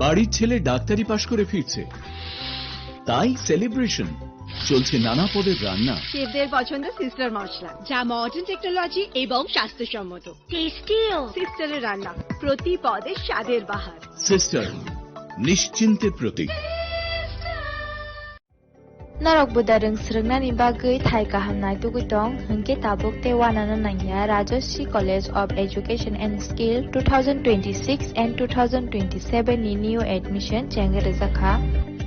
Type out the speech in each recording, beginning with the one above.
বাড়ির ছেলে ডাক্তারি পাশ করে ফিরছে, তাই সেলিব্রেশন। চলছে নানা পদের রান্না। শেফদের পছন্দ সিস্টার মশলা, যা মডার্ন টেকনোলজি এবং স্বাস্থ্যসম্মত। টেস্টিও সিস্টারের রান্না, প্রতি পদে স্বাদের বাহার। Sister, নিশ্চিন্তের Pratik. Narok budareng srengna ni bagai thai kahamnai tugutong hengke tabuk te wanana nangya Rajashri College of Education and Skill 2026 and 2027 ni new admission chengerezakha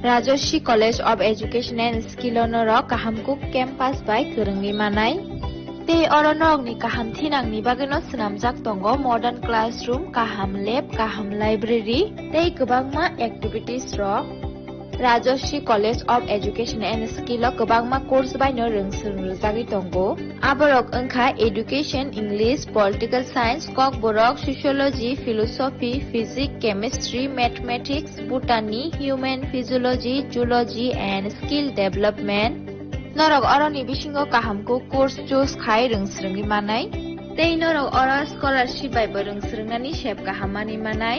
Rajashri College of Education and Skill onorok kahamkuk campus by kerengni manai te oronok ni kaham thinang ni bagano snamjak tongo modern classroom, kaham lab, kaham library te gobangma activities rok Rajashri College of Education and Skill o gobangma course baino rongsrungjagi tongo aborok wngkha education, English, political science, kok borok sociology, philosophy, physics, chemistry, mathematics, botany, human physiology, zoology and skill development norok oroni bisingo kahamko course choose khai rongsrungi manai tei norok oro scholarship bai bo rongsrungnani sep kahamani manai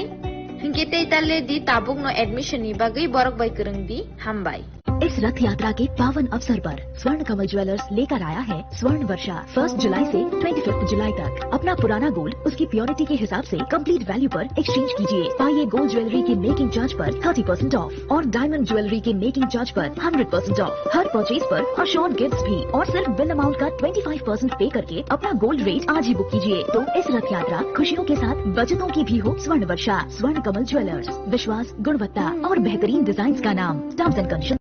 hingke tei talle di tabuk no admission ni bagai borok bai kereng di hambai। इस रथ यात्रा के पावन अवसर पर स्वर्ण Kamal jewellers लेकर आया है स्वर्ण वर्षा 1 जुलाई से 25 जुलाई तक। अपना पुराना गोल्ड उसकी प्योरिटी के हिसाब से कंप्लीट वैल्यू पर एक्सचेंज कीजिए। पाइए गोल्ड ज्वेलरी के मेकिंग चार्ज पर 30% ऑफ और डायमंड ज्वेलरी के मेकिंग चार्ज पर 100% ऑफ हर परचेज पर अश्योर्ड गिफ्ट्स भी और सिर्फ बिल अमाउंट का 25% पे करके अपना गोल्ड रेट आज ही बुक कीजिए। तो इस रथ यात्रा खुशियों के साथ बचतों की भी हो। स्वर्ण वर्षा स्वर्ण कमल ज्वेलर्स, विश्वास, गुणवत्ता और बेहतरीन डिजाइन का नाम। Terms and condition.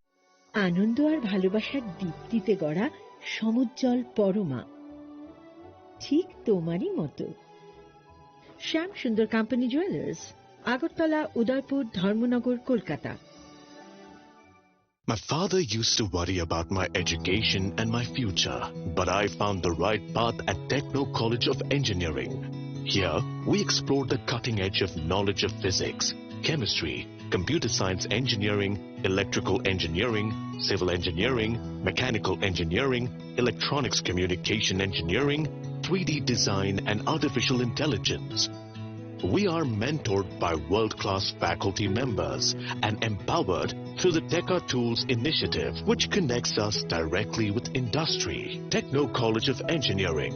আনন্দ আর ভালোবাসার দীপ্তিতে গড়া সমুজ্জ্বল পরমা, ঠিক তোমারই মতো। শ্যাম সুন্দর company jewellers, Agartala, Udaipur, Dharmanagar, Kolkata. My father used to worry about my education and my future, but I found the right path at Techno College of Engineering. Here, we explored the cutting edge of knowledge of physics, chemistry, computer science engineering, electrical engineering, civil engineering, mechanical engineering, electronics communication engineering, 3D design and artificial intelligence. We are mentored by world-class faculty members and empowered through the Teka Tools initiative, which connects us directly with industry. Techno College of Engineering.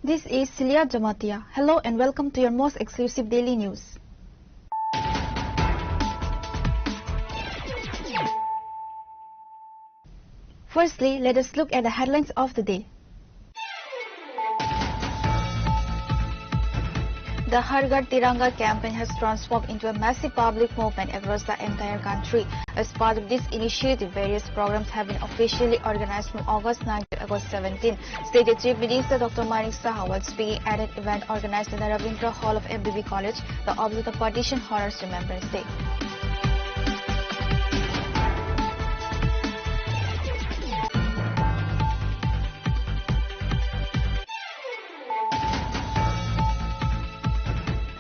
This is Celia Jamatia. Hello and welcome to your most exclusive daily news. Firstly, let us look at the headlines of the day. The Har Ghar Tiranga campaign has transformed into a massive public movement across the entire country. As part of this initiative, various programs have been officially organized from August 9 to August 17. State Chief Minister Dr. Manik Saha was speaking at an event organized in the Ravindra Hall of MBB College, the Obligata Partition Horrors Remembrance Day.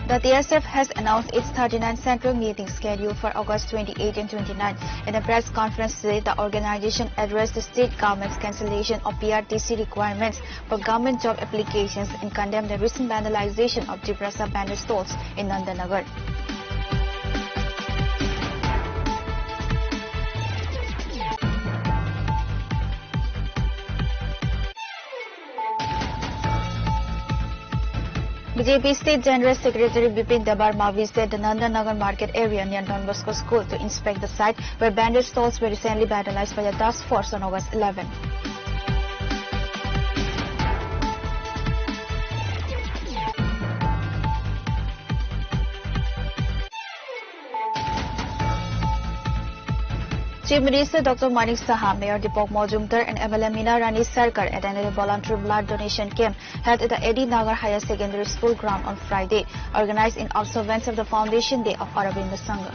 The TSF has announced its 39th central meeting scheduled for August 28 and 29. In a press conference today, the organization addressed the state government's cancellation of PRTC requirements for government job applications and condemned the recent vandalization of Triprasa banner stalls in Nandanagar. BJP State General Secretary Bipin Debar Mavi visited the Nandanagar market area near Don Bosco School to inspect the site where bandit stalls were recently vandalized by the task force on August 11. Chief Minister Dr. Manik Saha, Mayor Deepak Majumdar and MLA Meena Rani Sarkar attended a voluntary blood donation camp held at the Edi Nagar Higher Secondary School ground on Friday, organized in observance of the Foundation Day of Aurobindo Sangha.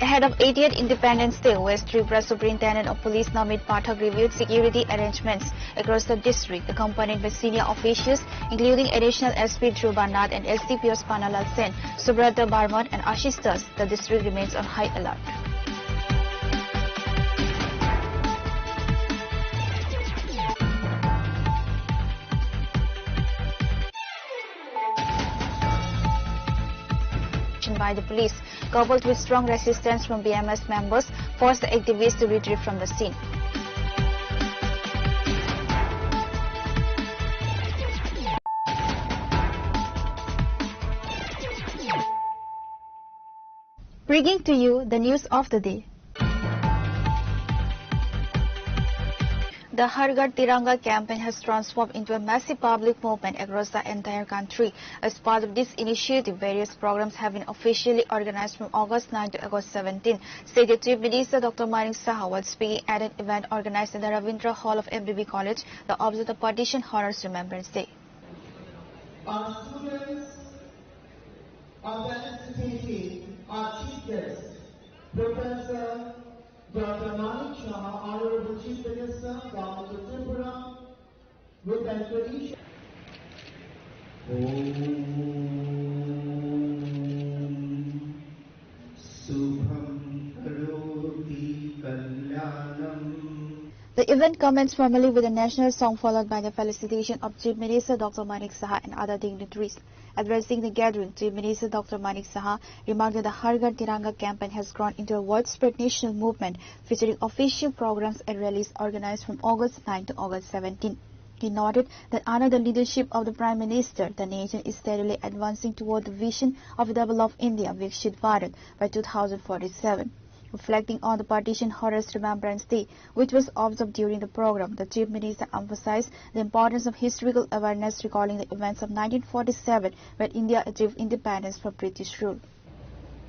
Ahead of 80th Independence Day, West Tripura Superintendent of Police Namit Pathak reviewed security arrangements across the district, accompanied by senior officials including Additional SP Dhruv Nath and SDPOs Panalal Sen, Subrata Barman and Ashish Das. The district remains on high alert. By the police, coupled with strong resistance from BMS members, forced the activists to retreat from the scene. Bringing to you the news of the day. The Har Ghar Tiranga campaign has transformed into a massive public movement across the entire country. As part of this initiative, various programs have been officially organized from August 9 to August 17. State Chief Minister Dr. Manik Saha was speaking at an event organized in the Ravindra Hall of MBB College, the Observe the Partition Horrors Remembrance Day. Our students, our participating, our chief guests, Professor Dr. Manik Saha, Honorable Chief Minister, Government of Tripura, with an tradition. The event commenced formally with a national song followed by the felicitation of Chief Minister Dr. Manik Saha and other dignitaries. Addressing the gathering, Chief Minister Dr. Manik Saha remarked that the Har Ghar Tiranga campaign has grown into a widespread national movement featuring official programs and rallies organized from August 9 to August 17. He noted that under the leadership of the Prime Minister, the nation is steadily advancing toward the vision of a developed India, Vikshit Bharat, by 2047. Reflecting on the Partition Horrors Remembrance Day, which was observed during the program, the Chief Minister emphasized the importance of historical awareness, recalling the events of 1947 when India achieved independence from British rule.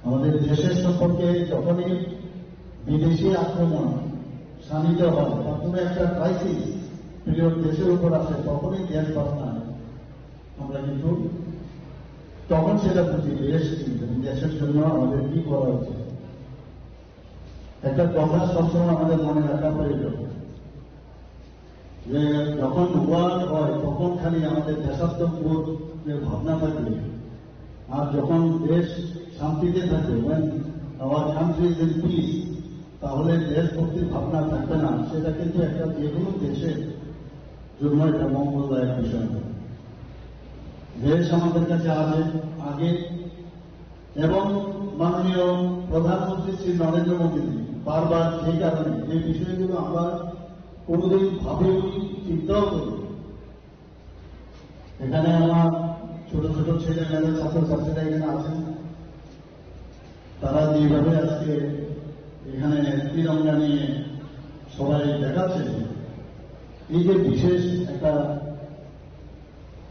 আমাদের দেশের সম্পর্কে যখনই বিদেশি আক্রমণ শানিত হয় বা কোনো একটা ক্রাইসিস পিরিয়ড দেশের উপর আসে তখনই দেশ বাঁচানো আমরা কিন্তু তখন সেটা বুঝি দেশ দেশের জন্য আমাদের কি করা উচিত। একটা কথা সবসময় আমাদের মনে রাখা প্রয়োজন যে যখন ওয়ার হয় তখন খালি আমাদের দেশাত্মবোধের ভাবনা থাকবে, আর যখন দেশ শান্তিতে থাকবে, when our country is in peace, তাহলে দেশভক্তির ভাবনা থাকবে না। সেটা কিন্তু একটা যে কোনো দেশের জন্য একটা মঙ্গলদায়ক বিষয়। দেশ আমাদের কাছে আছে আগে, এবং মাননীয় প্রধানমন্ত্রী শ্রী নরেন্দ্র মোদী বারবার সেই কারণে এই বিষয়গুলো আমরা কোনোদিন ভাবেও চিন্তাও করি। এখানে আমার ছোট ছোট ছেলে মেয়ে ছাত্রছাত্রীরা এখানে আছেন, তারা যেভাবে আজকে এখানে তিরঙ্গা নিয়ে সবাই দেখাচ্ছে, এই যে বিশেষ একটা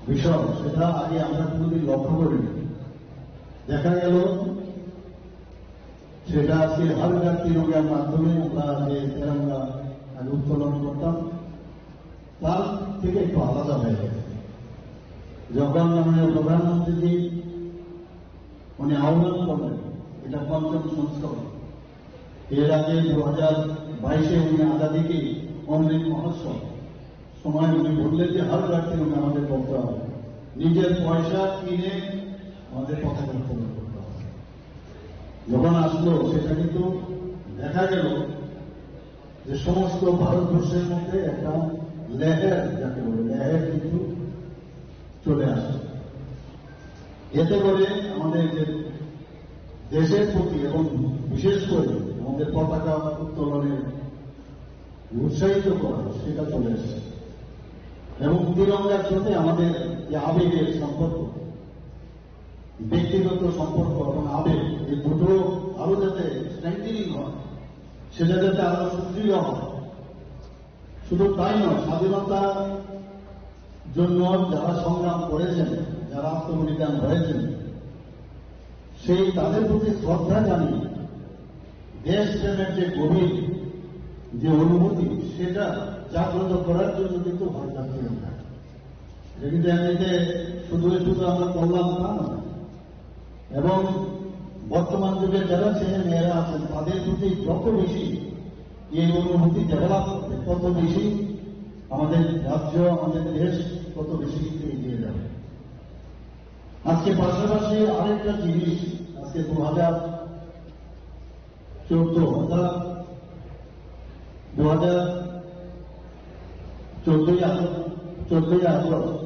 বিষয় সেটা আগে আমরা কোনোদিন লক্ষ্য করিনি। দেখা গেল সেটা আজকে হার ঘাট তিরঙ্গার মাধ্যমে আমরা যে তিরঙ্গা উত্তোলন করতাম তার থেকে একটু আলাদা হয়ে গেছে। যখন মাননীয় প্রধানমন্ত্রী উনি আহ্বান করলেন, এটা পঞ্চম সংস্করণ, এর আগে 2022-এ উনি আজাদিকে অমৃত মহোৎসব সময় উনি বললেন যে হার ঘাট তিরঙ্গা আমাদের করতে হবে, নিজের পয়সা কিনে আমাদের পতাকা উত্তোলন করতে হবে। যখন আসলো সেটা কিন্তু দেখা গেল যে সমস্ত ভারতবর্ষের মধ্যে একটা লেহের, যাকে বলে লেহের কিন্তু চলে আসে। এতে করে আমাদের যে দেশের প্রতি এবং বিশেষ করে আমাদের পতাকা উত্তোলনের উৎসাহিত করা সেটা চলে এসেছে, এবং তিরঙ্গার সাথে আমাদের যে আবেগের সম্পর্ক, ব্যক্তিগত সম্পর্ক এবং আবেগ, এই দুটো আরো যাতে স্ট্রেংথেনিং হয়, সেটা যাতে আরো সুদৃঢ় হয়, শুধু তাই নয়, স্বাধীনতার জন্য যারা সংগ্রাম করেছেন, যারা আত্মবলিদান হয়েছেন, সেই তাদের প্রতি শ্রদ্ধা জানিয়ে দেশপ্রেমের যে গভীর যে অনুভূতি, সেটা জাগ্রত করার জন্য কিন্তু ভারতী আমরা কিন্তু এমনিতে শুধু আমরা করলাম তা নয়, এবং বর্তমান যুগে যারা ছেলে মেয়েরা আছেন তাদের প্রতি যত বেশি এই অনুভূতি ডেভেলপ করবে, তত বেশি আমাদের রাজ্য, আমাদের দেশ তত বেশি এগিয়ে যাবে। আজকে পাশাপাশি আরেকটা জিনিস, আজকে 2014 আগস্ট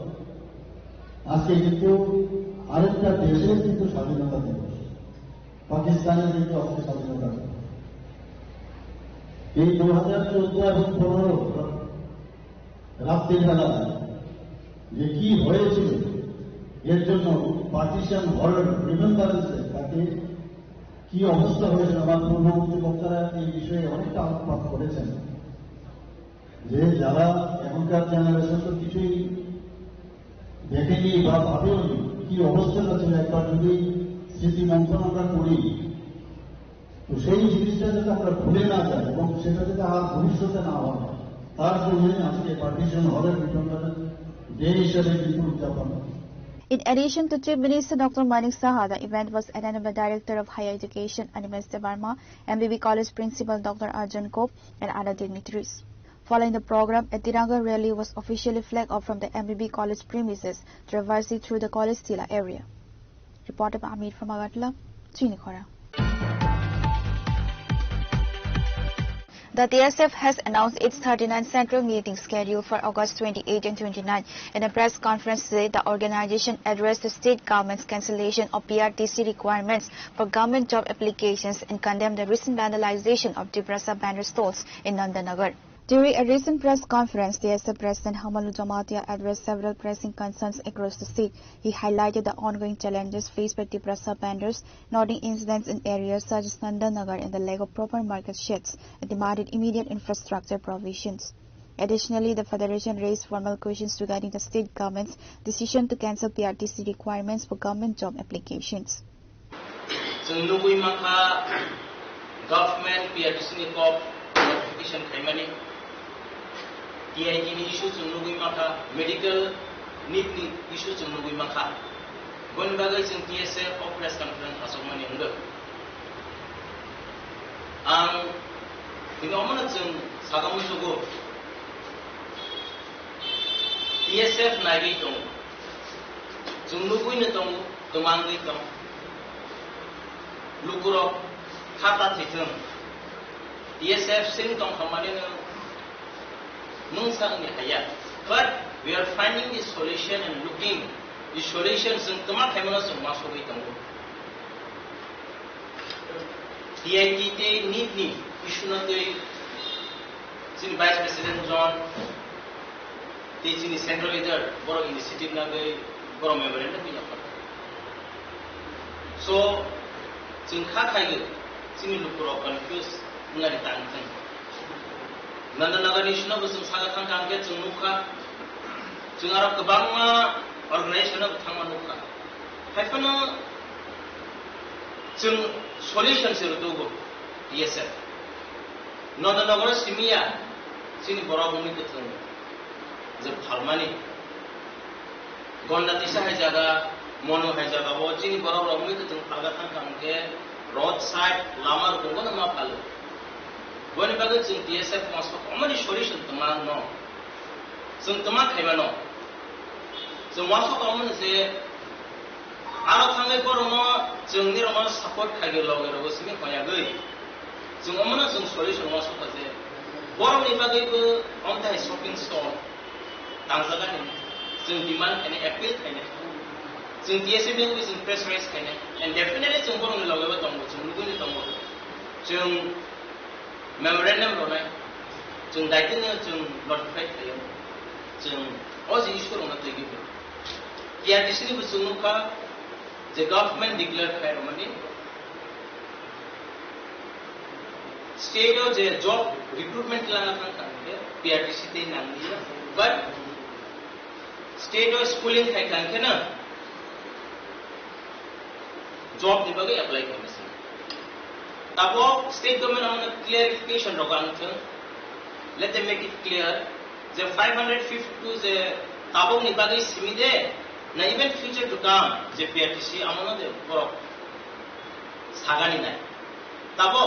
আজকে কিন্তু আরেকটা দেশের কিন্তু স্বাধীনতা দিবস, পাকিস্তানের কিন্তু আজকে স্বাধীনতা দিবস। এই 2014 এবং 15 রাত্রির বেলা যে কি হয়েছিল, এর জন্য পার্টিশন ওয়ার্ল্ড রিমেম্বারেন্সে তাকে কি অবস্থা হয়েছিল, আমার পূর্ববর্তী বক্তারা এই বিষয়ে অনেকটা আলোকপাত করেছেন, যে যারা এখনকার জেনারেশন তো কিছুই দেখেনি বা ভাবেও কি অবস্থাটা ছিল, একবার যদি স্মৃতি মন্থন আমরা করি, তো সেই জিনিসটা যাতে আমরা ভুলে না যাই এবং সেটা যাতে আর ভবিষ্যতে না হয়, তার জন্য আজকে পার্টিশন হলের রিমেম্বারেন্স ডে হিসেবে কিন্তু উদযাপন। In addition to Chief Minister Dr. Manik Saha, the event was attended by Director of Higher Education Animesh Debarma, MBB College Principal Dr. Arjun Kop, and other dignitaries. Following the program, a Tiranga rally was officially flagged off from the MBB College premises, traversing through the college Tila area. Reported by Amir from Agatla, Chinikhora. The TSF has announced its 39th central meeting scheduled for August 28 and 29. In a press conference today, the organization addressed the state government's cancellation of PRTC requirements for government job applications and condemned the recent vandalization of Tibrasa banner stalls in Nandanagar. During a recent press conference, TSF President Hamalu Jamatia addressed several pressing concerns across the state. He highlighted the ongoing challenges faced by Tibrasa vendors, noting incidents in areas such as Nandanagar and the lack of proper market sheds, and demanded immediate infrastructure provisions. Additionally, the Federation raised formal questions regarding the state government's decision to cancel PRTC requirements for government job applications. Government PRTC notification TIT issue nugui maka medical need issue nugui maka gon bagai sing TSF of press conference asomani ungga ang dinomana jeng sagamu sugo TSF nagi tong jeng nugui ne tong tomangui tong lukuro khata thithung TSF sing tong khamani ne but we are finding the solution and looking the solutions in tama khamana sum masogi tango TIT te need issue na te sin vice president John te sin central leader boro initiative na gai boro memorandum ni na so sin kha khai sin lukuro confuse ngari tang Nandanagar issue na busung sagatang kangge jungnuka jungarap kebang organization na butang manuka haifana jung solution sirutugo TSF Nandanagar simia sini borabumi kutung jab harmani gonda tisa hai jaga mono hai jaga ho sini borabumi kutung sagatang kangge roadside lamar kungo na mapalu When bagai jeng TSF masuk, amani solution teman no, jeng teman kaya no, jeng masuk aman se, arah tanggai koruno jeng ni ramai support kaya logo logo sini kaya gay, jeng amana jeng solution masuk aja, borong ni bagai ke ontai shopping store, tangzakan ni, jeng demand kaya appeal kaya, jeng TSF ni jeng press raise kaya, and definitely jeng borong ni logo betongo, jeng lugu ni tongo, jeng memorandum ronai jeng daitnya jeng notify kayo jeng ozi issue rona tegi dia di sini besunuka the government declared kayo mani state o je job recruitment langa kan ke PRTC te nangi but state or schooling khai kan na job ni bagai apply karne se tabo state government amna clarification rogan thun let them make it clear the 552 the tabo ni bagai simide na even future to come the PRTC amana de borok sagani nai tabo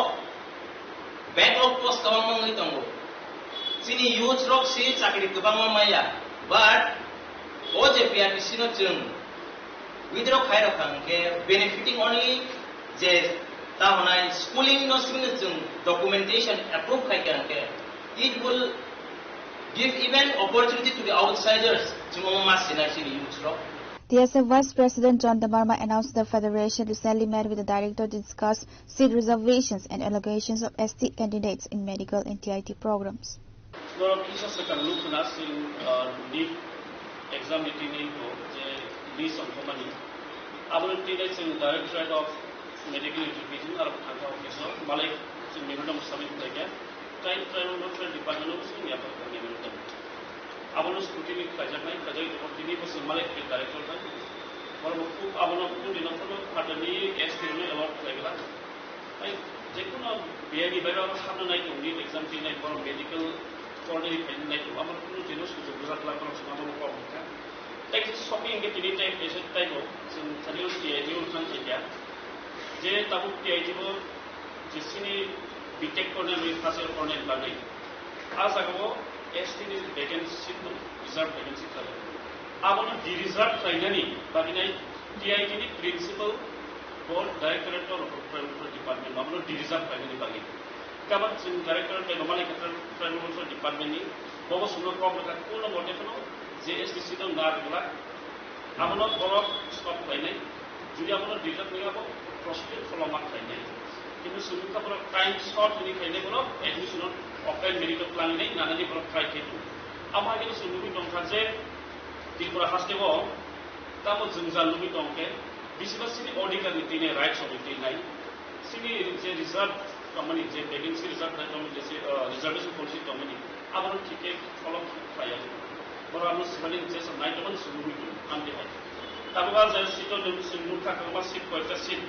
backlog post kawang mangai tongo sini youth rock si chakri kebang maya but o je PRTC no chung withdraw khai rakhang ke benefiting only je ta honai schooling no student chung documentation approve khai kan ke it will give even opportunity to the outsiders chumoma sinasi youth rock. TSF Vice President John Damarma announced the Federation recently met with the director to discuss seat reservations and allocations of ST candidates in medical and TIT programs. Exam meeting ko je list on company abul tine sing directorate of medical education or khata officer malai sing memorandum submit kaya time tribunal department of sing ya memorandum abul scrutiny kaja mai kaja ko tini ko malai ke director kai और वो abul ko dino ko khatani ST no allot lagla ai jekun BID bayra hamna nai ko need exam tin nai for medical already pending like amar kuno jeno sujo gujarat la kono sama mo ko ka like shopping ke tini type patient type of sin thariyo TIT ul khan thekya je tabu TIT bo jisini BTech korne me faser korne lagai asa ko ST ni vacancy to reserve vacancy thale abono di reserve finally baginai TIT ni principal board directorate or department abono di reserve finally bagi kamat sin director ke nomale ke tribunal department ni bobo suno problem ka kuno mote kono JSTC to nar gula amono borok stop kainai judi amono dilat ninga bo prospect follow up kainai kintu sunu ka borok time short ni kainai borok admission open medical plan nei nana ni borok try ketu ama ke sunu bi tong khaje tripura haste bo tamo jungja lubi tong ke bisibasini auditor ni tine rights of it nai sini je reserve company je vacancy reserve company जैसे reservation policy company अब हम ठीक है follow किया और हम सेवनिंग जैसे night अपन शुरू हुई हम देखा तब बाद जैसे सीटों ने शुरू का कमा सीट को ऐसा सीट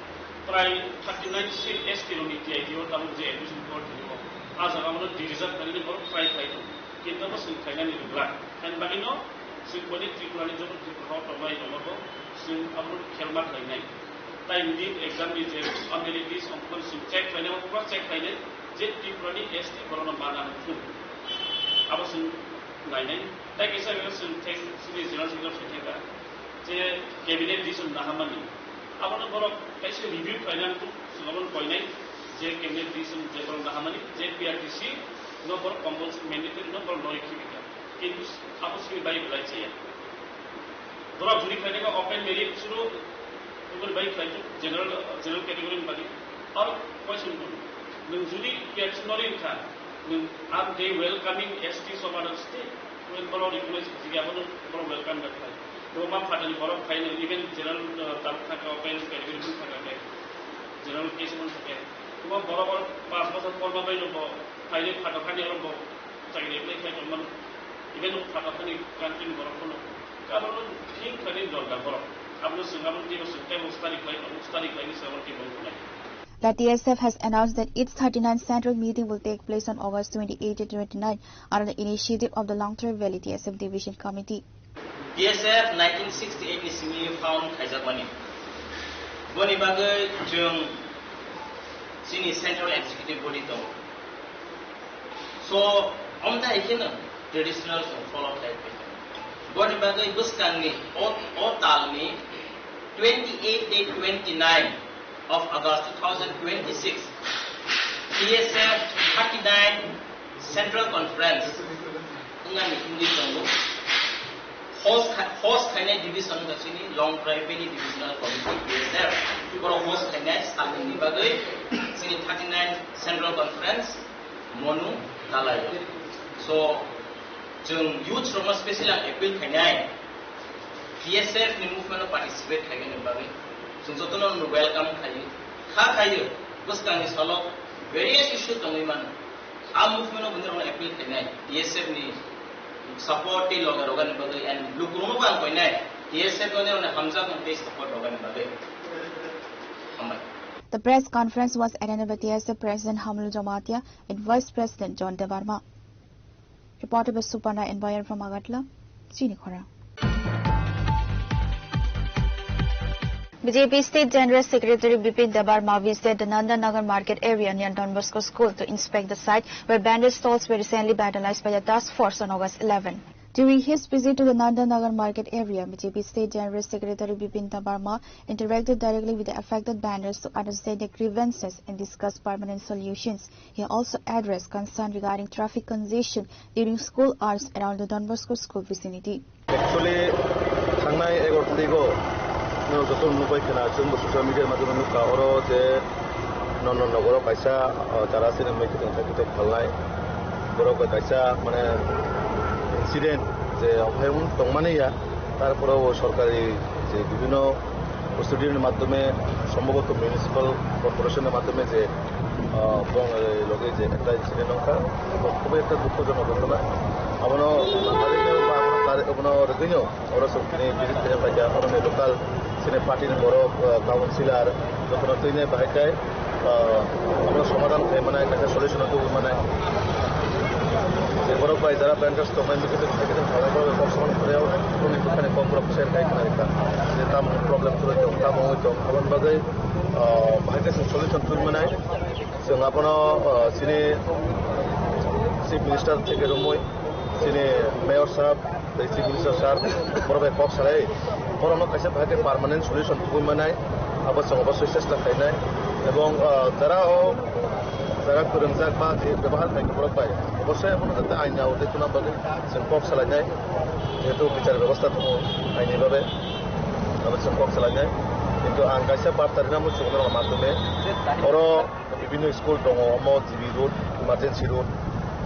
प्राय 39 सीट ST रोनी थी आई और तब जे एडमिशन कोड थी वो आज हम लोग डिविजन करने को ट्राई किया कितना बस खाना नहीं रुला एंड बाकी नो सिर्फ बड़ी ट्रिपलानी जो हॉट ऑनलाइन नंबर सिर्फ हम लोग खेल मत नहीं time di exam di je amenities on check kaine mo cross check kaine je tripurani ST corona mana fu abasun nai nai tai kaisa ga sun check sini general secretary theka je cabinet dison nahamani abono boro kaisa review kaina tu sunabon koinai je cabinet dison je corona nahamani je PRTC no boro compulsory mandatory no boro no ekibika kintu abasun bai belai chaya boro juri kaine ka open merit shuru by general category bagi or question to Nujuri gets not in time. Are they welcoming STs of other state? When Bolo request Gabon welcome that time. Roma Patali Bolo final even general Tamaka open category general case on the Bolo passport of Forma by Lobo, Pilot Patapani Lobo, even Patapani country in Borokono. Government think Karin Dolga. The TSF has announced that its 39th central meeting will take place on August 28 to 29 under the initiative of the Longtor Valley TSF Division Committee. TSF 1968 is newly found Kaiserwani. Boni bagai jung sini central executive body to. So, omda ikena traditional follow type. Boni bagai buskan ni o tal ni 28 day 29 of August 2026 TSF 39 Central Conference ngani hindi tongo host khaine division ka sini long drive ni divisional committee TSF for host khaine sami ni bagai sini 39 Central Conference monu dalai so jung youth from a special appeal khaine TSF ni movement participate khaine bagai so jotono welcome khai kha khai bus kang solo various issue tongi man am movement of the appeal tonight. TSF ni support ti loga rogan bagai and blue kuno ba ko nai. TSF ne Hamza ko face support rogan bagai. The press conference was attended by TSF President Hamul Jamatia and Vice President John Debarma. Reported by Suparna Envoyer from Agatla, Chinikhora. BJP State General Secretary Bipin Debarma visited the Nandanagar market area near Don Bosco School to inspect the site where bandit stalls were recently vandalized by the task force on August 11. During his visit to the Nandanagar market area, BJP State General Secretary Bipin Debarma interacted directly with the affected bandits to understand their grievances and discuss permanent solutions. He also addressed concern regarding traffic congestion during school hours around the Don Bosco School vicinity. Actually, যত নুবাই কেনা जों social media माध्यমে नुका अरो जे none नगर कायसा যারা cinema making থাকে খালনাय বড় কায়সা মানে incident যে অভয়ন তংমানেয়া তারপরেও সরকারি যে বিভিন্ন প্রসিডিউরের মাধ্যমে সম্ভবত মিউনিসিপাল কর্পোরেশনের মাধ্যমে যে লগে যে একটা ইনসিডেন্ট নকা খুবই একটা দুঃখজনক ঘটনা আমনো আপনার রগিনো ওরা সবকিনে ভিজিট করে পাইয়া অরনে লোকাল সিনে পার্টির বড় কাউন্সিলর যখন তৈনে বাহিকায় আমরা সমাধান মানে একটা সলিউশন তো মানে যে বড় পাই যারা ব্যান্ডার্স তো মাইন্ড থেকে থেকে ভালো ভালো সমাধান করে কোন এখানে কম প্রফেশন কাই না এটা যে তাম প্রবলেম করে তো তাম হইতো কারণ বাজে বাহিকায় সলিউশন তুই মানে जों आपनो सिने चीफ मिनिस्टर থেকে রমই सिने मेयर साहब চিফ मिनिस्टर साहब বড় কক সারাই বড় কাছে ভাগে পার্মানেন্ট সলিউশন তুই মানে অবশ্যই চেষ্টা খাইনাই এবং যারা করমজাক বা যে ব্যবহার থাকে বড় পাই অবশ্যই আপনার যাতে আইন না ওদের কোনো বাগে जों কক সালাইনাই যেহেতু বিচার ব্যবস্থা তো আইনিভাবে जों কক সালাইনাই কিন্তু आं কাছে বার্তার নাম সুন্দর মাধ্যমে ওরা বিভিন্ন স্কুল দङ জিবি রোড ইমার্জেন্সি রোড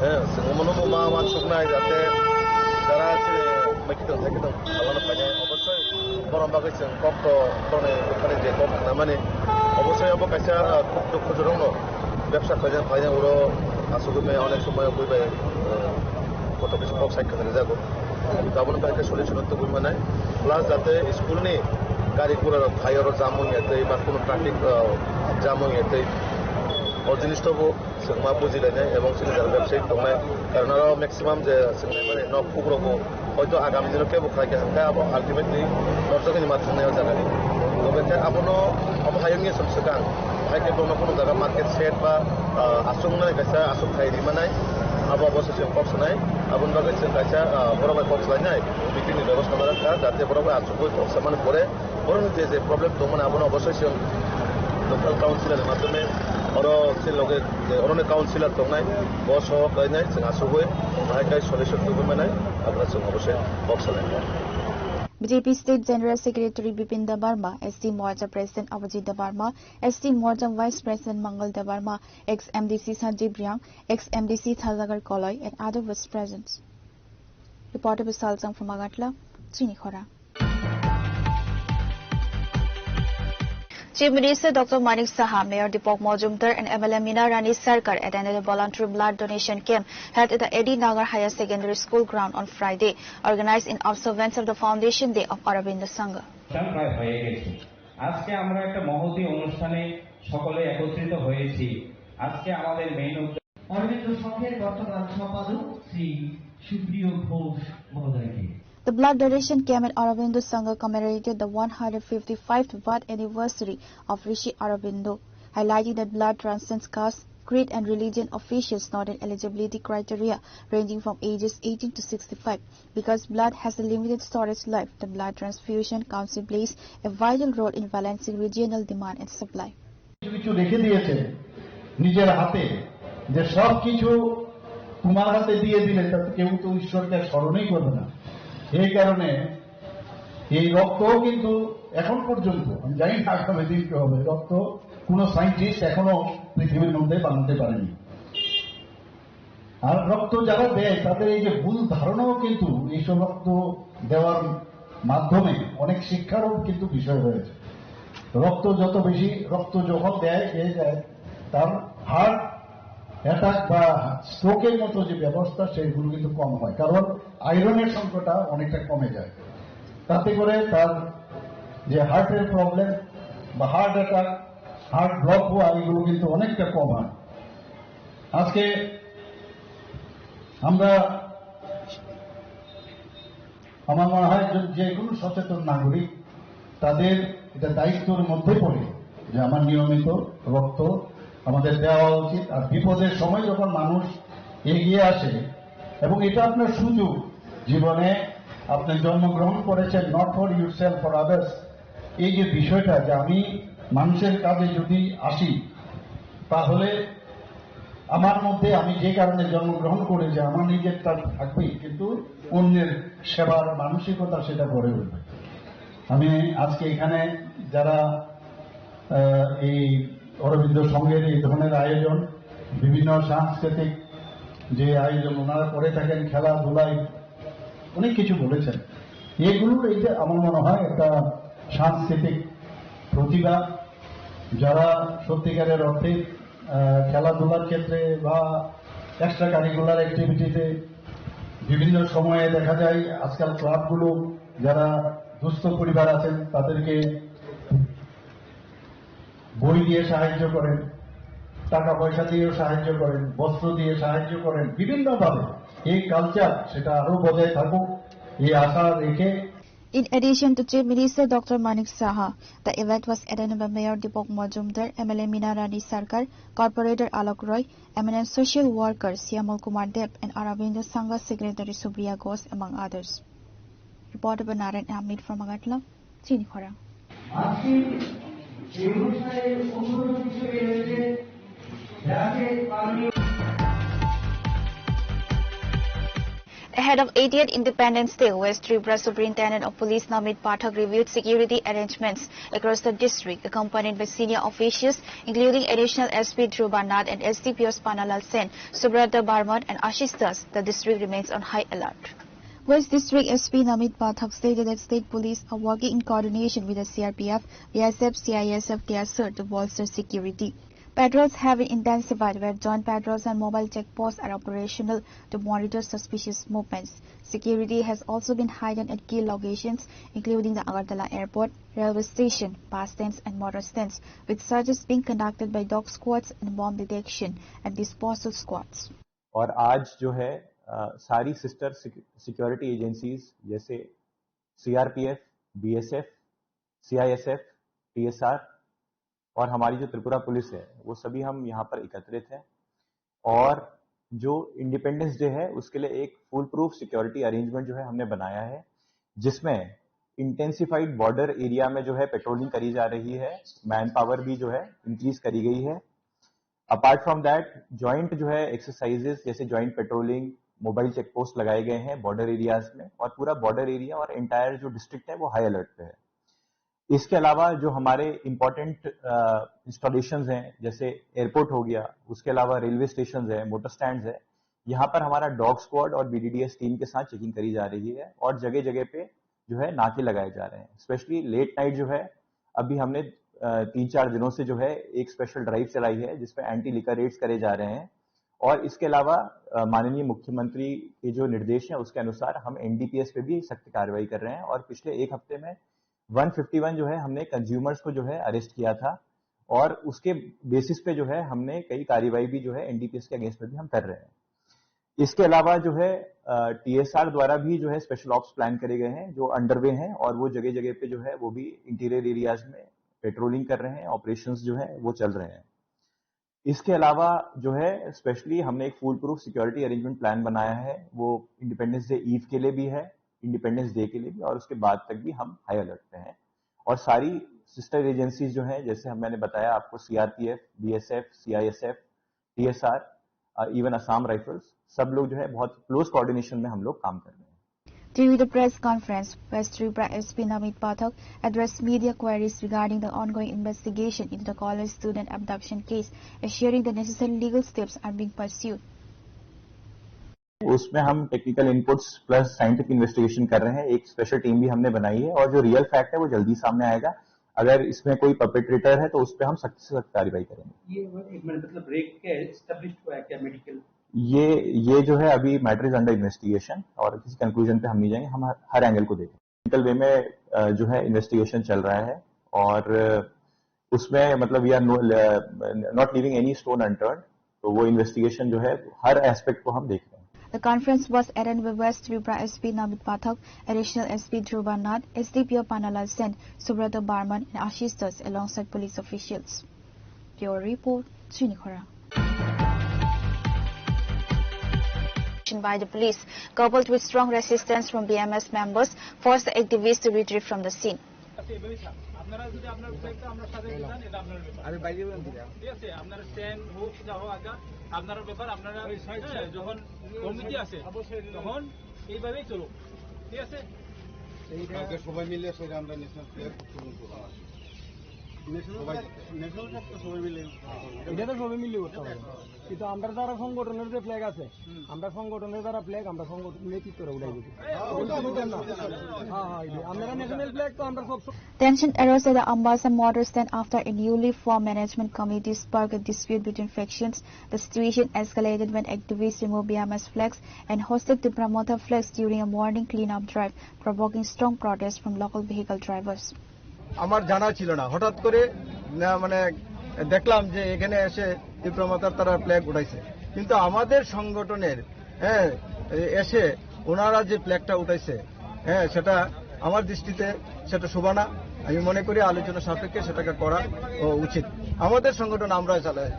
হ্যাঁ जों मा सुखनाय যাতে যারা মেকিং থাকে তো খালানো পায় অবশ্যই বড় বাগে जों কক্ত তনে ওখানে যে কক না মানে অবশ্যই অব কাছে খুব দুঃখজনক ব্যবসা করে পায় ওরা আসলে অনেক সময় কইবে কত কিছু কক সাইকেল যাবো গাবন পাইতে সলিউশন তো কই মানে প্লাস যাতে স্কুল নি গাড়ি ঘোড়ার ভাইয়েরও জাম হইতে বা কোনো ট্রাফিক জাম হইতে ও জিনিসটাও जों मा बुजिलायनाय এবং सिनिजार वेबसाइट दंनाय कारण आरो मैक्सिमाम जे जों माने न फुग्रबो हयतो आगामी दिनाव केबो खायके हांका अब अल्टिमेटली नर्जगनि माथांनायाव जानानै बेखाय आपनो अबहायनि समसगां हायके दंना कोनो जागा मार्केट सेट बा आसुंनाय गायसा आसुं थायरि मानाय अब अबश्य जों पक्सनाय आबन बागै जों गायसा बराबर पक्सलायनाय बिदिनि व्यवस्था राखा जाहाथे बराबर आसुंखौ पक्सा माने परे बरं जे प्रब्लेम दंमोन आबन अबश्य जों लोकल काउन्सिलर माध्यमे और लगे अरण्य काउन्सिलर दंनाय बस गायनाय जों आसुगै बाहाय सलिउशन दुबैमानाय आपना जों अवश्य बक्सलायनाय BJP State General Secretary Bipin Debarma, ST Morcha President Avajit Debarma, ST Morcha Vice President Mangal Debarma, ex-MDC Sanjay Briang, ex-MDC Thalnagar Koloy, and other was present. Reported by Salsang from Agatla, Chinikhora. Chief Minister Dr. Manik Saha, Mayor Deepak Majumdar and MLA Meena Rani Sarkar attended a voluntary blood donation camp held at the Eddie Nagar Higher Secondary School ground on Friday, organized in observance of the Foundation Day of Aurobindo Sangha. আজকে আমরা একটা মহতী অনুষ্ঠানে সকলে একত্রিত হয়েছি। আজকে আমাদের main Aurobindo সংঘের বর্তমান সম্পাদক শ্রী সুপ্রিয় ঘোষ মহোদয়কে The blood donation camp at Aurobindo Sangha commemorated the 155th birth anniversary of Rishi Aurobindo, highlighting that blood transcends caste, creed and religion. Officials noted eligibility criteria ranging from ages 18 to 65. Because blood has a limited storage life, the blood transfusion council plays a vital role in balancing regional demand and supply. কিছু রেখে দিয়েছেন নিজের হাতে যে সব কিছু তোমার হাতে দিয়ে দিলে তাতে কেউ তো ঈশ্বরকে স্মরণই করবে না। এই কারণে এই রক্ত কিন্তু এখন পর্যন্ত আমি জানি না আগামী দিন কি হবে, রক্ত কোন সায়েন্টিস্ট এখনো পৃথিবীর মধ্যে বানাতে পারেনি। আর রক্ত যারা দেয় তাদের এই যে ভুল ধারণাও কিন্তু এইসব রক্ত দেওয়ার মাধ্যমে অনেক শিক্ষারও কিন্তু বিষয় রয়েছে। রক্ত যত বেশি রক্ত যখন দেয় তার হার্ট অ্যাটাক বা স্ট্রোকের মতো যে ব্যবস্থা সেগুলো কিন্তু কম হয়, কারণ আয়রনের সংখ্যাটা অনেকটা কমে যায়। তাতে করে তার যে হার্টের প্রবলেম বা হার্ট অ্যাটাক, হার্ট ব্লক হওয়া এগুলো কিন্তু অনেকটা কম হয়। আজকে আমরা আমার মনে হয় যে কোনো সচেতন নাগরিক তাদের এটা দায়িত্বের মধ্যে পড়ে যে আমার নিয়মিত রক্ত আমাদের দেওয়া উচিত। আর বিপদের সময় যখন মানুষ এগিয়ে আসে, এবং এটা আপনার সুযোগ, জীবনে আপনি জন্মগ্রহণ করেছেন not for your self for others, এই যে বিষয়টা যে আমি মানুষের কাজে যদি আসি তাহলে আমার মধ্যে আমি যে কারণে জন্মগ্রহণ করে যে আমার নিজের কাজ থাকবেই, কিন্তু অন্যের সেবার মানসিকতা সেটা গড়ে উঠবে। আমি আজকে এখানে যারা এই অরবিন্দ সংঘের এই ধরনের আয়োজন, বিভিন্ন সাংস্কৃতিক যে আয়োজন ওনারা করে থাকেন, খেলাধুলায় অনেক কিছু বলেছেন, এগুলোর এই যে আমার মনে হয় একটা সাংস্কৃতিক প্রতিভা, যারা সত্যিকারের অর্থে খেলাধুলার ক্ষেত্রে বা এক্সট্রা কারিকুলার অ্যাক্টিভিটিতে বিভিন্ন সময়ে দেখা যায় আজকাল ক্লাবগুলো যারা দুস্থ পরিবার আছেন তাদেরকে বই দিয়ে সাহায্য করেন, টাকা পয়সা দিয়েও সাহায্য করেন, বস্ত্র দিয়ে সাহায্য করেন, বিভিন্নভাবে এই কালচার সেটা আরো বজায় থাকুক এই আশা রেখে। In addition to Chief Minister Dr. Manik Saha, the event was attended by Mayor Deepak Majumdar, MLA Meena Rani Sarkar, Corporator Alok Roy, eminent social worker Siamal Kumar Deb, and Aravind Sangha Secretary Supriya Ghosh, among others. Reporter by Narayan Ahmed from Agatla, Chinikhora. Ahead of 80th Independence Day, West Tripura Superintendent of Police Namit Pathak reviewed security arrangements across the district, accompanied by senior officials including Additional SP Dhruva Nath and SDPOs Panalal Sen, Subrata Barman and Ashish Das. The district remains on high alert. West District SP Namit Pathak stated that state police are working in coordination with the CRPF, BSF, CISF, TSR to bolster security. Patrols have been intensified where joint patrols and mobile checkposts are operational to monitor suspicious movements. Security has also been heightened at key locations including the Agartala Airport, railway station, bus stands and motor stands, with searches being conducted by dog squads and bomb detection and disposal squads. और आज जो है सारी sister security agencies जैसे CRPF, BSF, CISF, TSR और हमारी जो Tripura police है वो सभी हम यहाँ पर एकत्रित हैं, और जो इंडिपेंडेंस डे है उसके लिए एक फुल प्रूफ सिक्योरिटी अरेंजमेंट जो है हमने बनाया है, जिसमें इंटेंसिफाइड बॉर्डर एरिया में जो है पेट्रोलिंग करी जा रही है, मैन पावर भी जो है इंक्रीज करी गई है। अपार्ट फ्रॉम दैट ज्वाइंट जो है एक्सरसाइजेस जैसे joint patrolling, mobile check post लगाए गए हैं बॉर्डर एरियाज में, और पूरा बॉर्डर एरिया और एंटायर जो डिस्ट्रिक्ट है वो हाई अलर्ट पे है। इसके अलावा जो हमारे इंपॉर्टेंट इंस्टॉलेशंस हैं जैसे एयरपोर्ट हो गया, उसके अलावा रेलवे स्टेशन है, मोटर स्टैंड है, यहाँ पर हमारा डॉग स्क्वाड और बीडीडीएस टीम के साथ चेकिंग करी जा रही है, और जगह जगह पे जो है नाके लगाए जा रहे हैं। स्पेशली लेट नाइट जो है अभी हमने 3-4 दिनों से जो है एक स्पेशल ड्राइव चलाई है जिसपे एंटी लिकर रेड्स करे जा रहे हैं, और इसके अलावा माननीय मुख्यमंत्री के जो निर्देश हैं उसके अनुसार हम एनडीपीएस पे भी सख्त कार्रवाई कर रहे हैं, और पिछले एक हफ्ते में 151 जो है हमने कंज्यूमर्स को जो है अरेस्ट किया था, और उसके बेसिस पे जो है हमने कई कार्रवाई भी जो है एनडीपीएस के अगेंस्ट में भी हम कर रहे हैं। इसके अलावा जो है टीएसआर द्वारा भी जो है स्पेशल ऑप्स प्लान करे गए हैं जो अंडरवे हैं, और वो जगह जगह पे जो है वो भी इंटीरियर एरियाज में पेट्रोलिंग कर रहे हैं, ऑपरेशंस जो है वो चल रहे हैं। इसके अलावा जो है स्पेशली हमने एक full proof security arrangement plan बनाया है, वो इंडिपेंडेंस डे ईव के लिए भी है, इंडिपेंडेंस डे के लिए भी, और उसके बाद तक भी हम हाई अलर्ट पे हैं। और सारी सिस्टर एजेंसीज जो हैं जैसे मैंने बताया आपको, CRPF, BSF, CISF, TSR, even Assam rifles, सब लोग जो है बहुत क्लोज कोऑर्डिनेशन में हम लोग काम कर रहे हैं। During the press conference, West Tripura SP Namit Pathak addressed media queries regarding the ongoing investigation into the college student abduction case, assuring the necessary legal steps are being pursued. उसमें हम technical inputs plus scientific investigation कर रहे हैं, एक special team भी हमने बनाई है, और जो रियल फैक्ट है वो जल्दी सामने आएगा। अगर इसमें कोई परपेट्रेटर है तो उस पर हम सख्त से सख्त कार्रवाई करेंगे। ये मतलब रेक के एस्टैब्लिश्ड हुआ है क्या मेडिकल? ये जो है अभी मैटर इज अंडर इन्वेस्टिगेशन और किसी कंक्लूजन पे हम नहीं जाएंगे, हम हर एंगल को देखेंगे। टेक्निकल वे में जो है इन्वेस्टिगेशन चल रहा है और उसमें मतलब we are not leaving any stone unturned, तो वो इन्वेस्टिगेशन जो है हर एस्पेक्ट को हम देख रहे हैं। The conference was attended by West Tripura SP Namit Pathak, Additional SP Dhruva Nath, SDPO Panalal Sen, Subrata Barman and Ashish Das alongside police officials. Bureau Report, Srinikhara. By the police, coupled with strong resistance from BMS members, forced the activists to retreat from the scene. আপনারা যদি আপনার ফ্ল্যাগটা আমরা সাজাই দেন এটা আপনার ব্যাপার। আমি বাইরে বললাম ঠিক আছে, আপনারা স্ট্যান্ড হোক যা হোক আগে আপনার ব্যাপার। আপনারা যখন কমিটি আছে তখন এইভাবেই চলো, ঠিক আছে? এইটা সবাই মিলে সেটা আমরা ন্যাশনাল ফ্ল্যাগ উত্তোলন করব। এটা তো সবাই মিলে করতে হবে, কিন্তু আমরা যারা সংগঠনের যে ফ্ল্যাগ আছে, আমরা সংগঠনের যারা ফ্ল্যাগ আমরা সংগঠন নেতৃত্বরা উঠাই দিই। আমরা ন্যাশনাল ফ্ল্যাগ তো আমরা সব। Tension arose at the Ambassa motor stand after a newly formed management committee sparked a dispute between factions. The situation escalated when activists removed BMS flags and hosted the promoter flags during a morning cleanup drive, provoking strong protests from local vehicle drivers. আমার জানা ছিল না, হঠাৎ করে মানে দেখলাম যে এখানে এসে তীব্রমাতার তারা ফ্ল্যাগ উঠাইছে, কিন্তু আমাদের সংগঠনের এসে ওনারা যে ফ্ল্যাগটা উঠাইছে সেটা আমার দৃষ্টিতে সেটা শোভা না। আমি মনে করি আলোচনা সাপেক্ষে সেটাকে করা উচিত। আমাদের সংগঠন আমরা চালাই,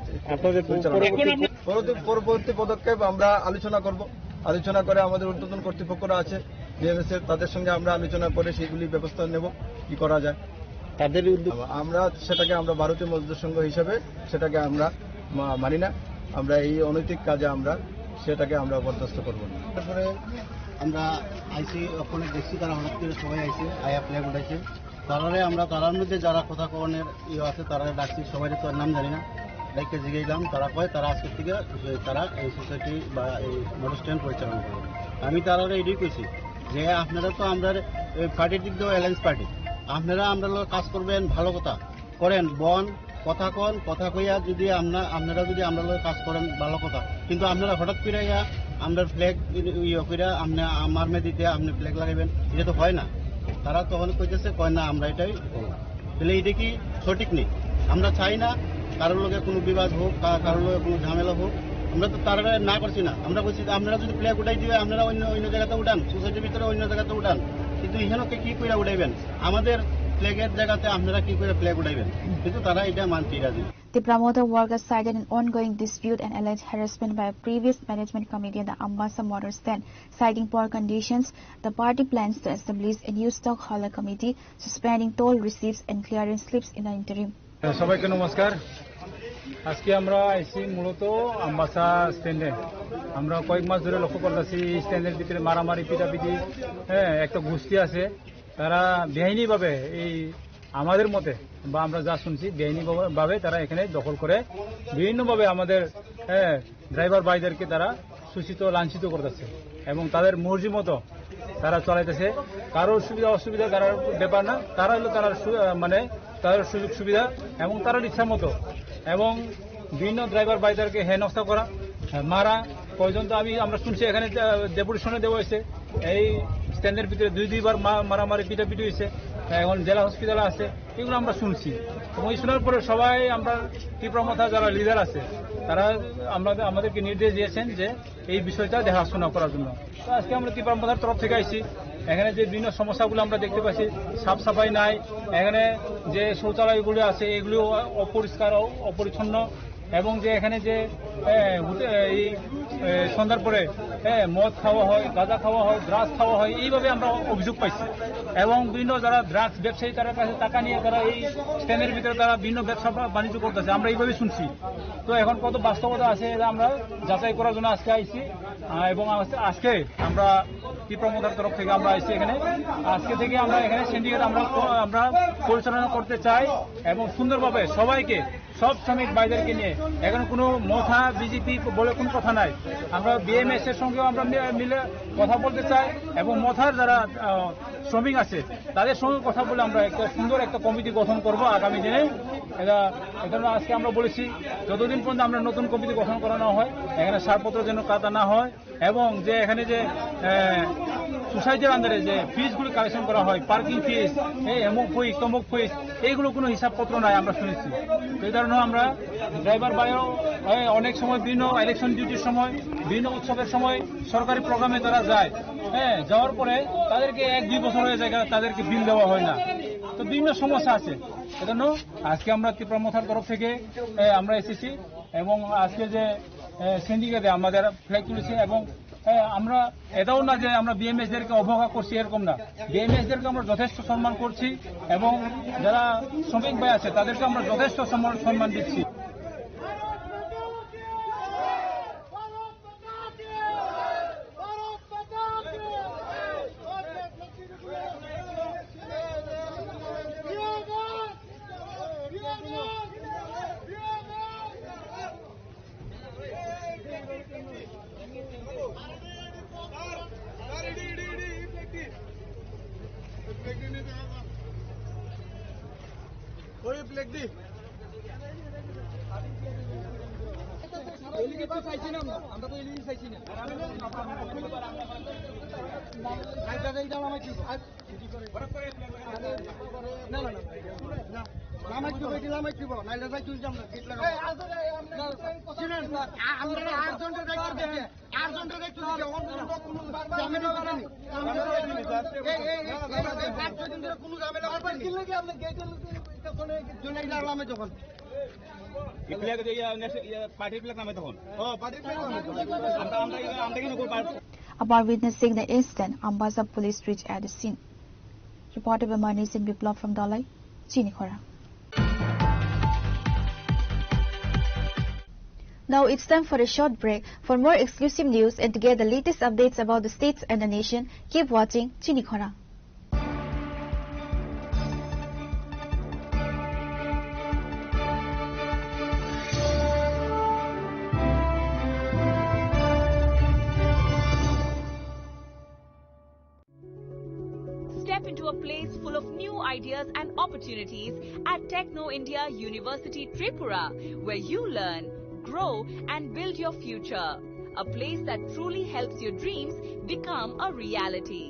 পরবর্তী পদক্ষেপ আমরা আলোচনা করব। আলোচনা করে আমাদের ঊর্ধ্বতন কর্তৃপক্ষরা আছে বিএমএস-এর, তাদের সঙ্গে আমরা আলোচনা করে সেগুলি ব্যবস্থা নেব কি করা যায়। তাদের আমরা সেটাকে আমরা ভারতীয় মজদুর সংঘ হিসেবে সেটাকে আমরা মানি না। আমরা এই অনৈতিক কাজে আমরা সেটাকে আমরা বরদাস্ত করব না। তারপরে আমরা আইসি ওখানে দেখছি তারা হঠাৎ করে সবাই আইসি আয়া ফ্ল্যাগ উঠাইছে। তারারে আমরা তারার মধ্যে যারা কথা কনের আছে তারা ডাকছি, সবাই তো নাম জানি না, ডাইকে জিগাইলাম। তারা কয় তারা আজকের থেকে তারা এই সোসাইটি বা এই মোটর স্ট্যান্ড পরিচালনা করবে। আমি তারা এটাই কইছি যে আপনারা তো আমরা পার্টির দিক দিয়ে অ্যালায়েন্স পার্টি, আপনারা আমরা কাজ করবেন, ভালো কথা করেন, বন কথা কন, কথা কইয়া যদি আপনারা যদি আমরা কাজ করেন ভালো কথা, কিন্তু আপনারা হঠাৎ করে আমরা ফ্ল্যাগ কইরা আপনি আমার মে দিতে আপনি ফ্ল্যাগ লাগাইবেন, এটা তো হয় না। তারা তখন কইতেছে কয় না আমরা এটাই করব। তাহলে এটা কি সঠিক নেই? আমরা চাই না কারোর লোকে কোনো বিবাদ হোক, কারোর লোকে কোনো ঝামেলা হোক। আমরা তো তারা না করছি না, আমরা বলছি আপনারা যদি ফ্ল্যাগ উঠাই দিবে আপনারা অন্য জায়গাতে উঠান, সোসাইটির ভিতরে অন্য জায়গাতে উঠান, কিন্তু এখানে কি করে উঠাইবেন? আমাদের ফ্ল্যাগের জায়গাতে আপনারা কি করে ফ্ল্যাগ উঠাইবেন? কিন্তু তারা এটা মানতে রাজি। The promoter workers cited an ongoing dispute and alleged harassment by a previous management committee at the Ambassa motor stand. Citing poor conditions, the party plans to establish a new stockholder committee, suspending toll receipts and clearance slips in the interim. সবাইকে নমস্কার। আজকে আমরা আইসি মূলত আম্বাসা স্ট্যান্ডে। আমরা কয়েক মাস ধরে লক্ষ্য করতেছি স্ট্যান্ডের ভিতরে মারামারি পিটাপিটি, একটা গোষ্ঠী আছে, তারা বেআইনিভাবে এই আমাদের মতে বা আমরা যা শুনছি বেআইনিভাবে তারা এখানে দখল করে বিভিন্নভাবে আমাদের ড্রাইভার ভাইদেরকে তারা শোষিত লাঞ্ছিত করতেছে এবং তাদের মর্জি মতো তারা চালাইতেছে। কারোর সুবিধা অসুবিধা তার ব্যাপার না, তারা হলো মানে তাদের সুযোগ সুবিধা এবং তার ইচ্ছা মতো, এবং বিভিন্ন ড্রাইভার ভাইদেরকে হেনস্থা করা, মারা পর্যন্ত আমরা শুনছি এখানে ডেপুটেশনে দেওয়া হয়েছে। এই স্ট্যান্ডের ভিতরে দুইবার মারামারি পিটাপিটি হয়েছে, এখন জেলা হসপিটালে আছে, এগুলো আমরা শুনছি। এবং এই শোনার পরে সবাই আমরা তীব্রমাথা যারা লিডার আছে তারা আমাদেরকে নির্দেশ দিয়েছেন যে এই বিষয়টা দেখাশোনা করার জন্য। তো আজকে আমরা তীব্রমাথার তরফ থেকে আইছি। এখানে যে বিভিন্ন সমস্যাগুলো আমরা দেখতে পাচ্ছি, সাফ সাফাই নাই, এখানে যে শৌচালয়গুলো আছে এগুলো অপরিষ্কার অপরিচ্ছন্ন, এবং যে এখানে যে এই সন্ধ্যার পরে মদ খাওয়া হয়, গাঁজা খাওয়া হয়, ড্রাগস খাওয়া হয়, এইভাবে আমরা অভিযোগ পাইছি। এবং বিভিন্ন যারা ড্রাগস ব্যবসায়ী তার কাছে টাকা নিয়ে তারা এই স্ট্যান্ডের ভিতরে তারা বিভিন্ন ব্যবসা বাণিজ্য করতেছে, আমরা এইভাবে শুনছি। তো এখন কত বাস্তবতা আছে এটা আমরা যাচাই করার জন্য আজকে আইছি। এবং আজকে আমরা তীব্রমাথার তরফ থেকে আমরা আইছি এখানে। আজকে থেকে আমরা এখানে সিন্ডিকেট আমরা পরিচালনা করতে চাই এবং সুন্দরভাবে সবাইকে, সব শ্রমিক ভাইদেরকে নিয়ে। এখন কোনো মথা বিজেপি বলে কোনো কথা নাই। আমরা বিএমএস এর সঙ্গেও আমরা মিলে কথা বলতে চাই এবং মথার যারা শ্রমিক আছে তাদের সঙ্গে কথা বলে আমরা একটা সুন্দর একটা কমিটি গঠন করব আগামী দিনে। এটা আজকে আমরা বলেছি যতদিন পর্যন্ত আমরা নতুন কমিটি গঠন করানো হয়, এখানে ছাড়পত্র যেন কাটা না হয় এবং যে এখানে যে সোসাইটির আন্ডারে যে ফিজগুলো কালেকশন করা হয়, পার্কিং ফিজ, অমুক ফিজ তমুক ফিজ, এইগুলো কোনো হিসাবপত্র নাই আমরা শুনেছি। এই কারণে আমরা ড্রাইভার ভাইও অনেক সময় বিভিন্ন ইলেকশন ডিউটির সময়, বিভিন্ন উৎসবের সময় সরকারি প্রোগ্রামে তারা যায়, যাওয়ার পরে তাদেরকে 1-2 বছর হয়ে যায় তাদেরকে বিল দেওয়া হয় না। তো বিভিন্ন সমস্যা আছে। এজন্য আজকে আমরা ত্রিপুরা মথার তরফ থেকে আমরা এসেছি এবং আজকে যে সিন্ডিকেটে আমাদের ফ্ল্যাগ তুলেছি এবং আমরা এটাও না যে আমরা বিএমএসদেরকে অবহেলা করছি, এরকম না। বিএমএসদেরকে আমরা যথেষ্ট সম্মান করছি এবং যারা শ্রমিক ভাই আছে তাদেরকে আমরা যথেষ্ট সম্মান দিচ্ছি। Upon witnessing the incident, Ambassa police reached at the scene. Reported by Manisin Biplov from Dalai, Chinikhora. Now it's time for a short break. For more exclusive news and to get the latest updates about the states and the nation, keep watching Chinikhora. Step into a place full of new ideas and opportunities at Techno India University Tripura, where you learn, grow and build your future. A place that truly helps your dreams become a reality.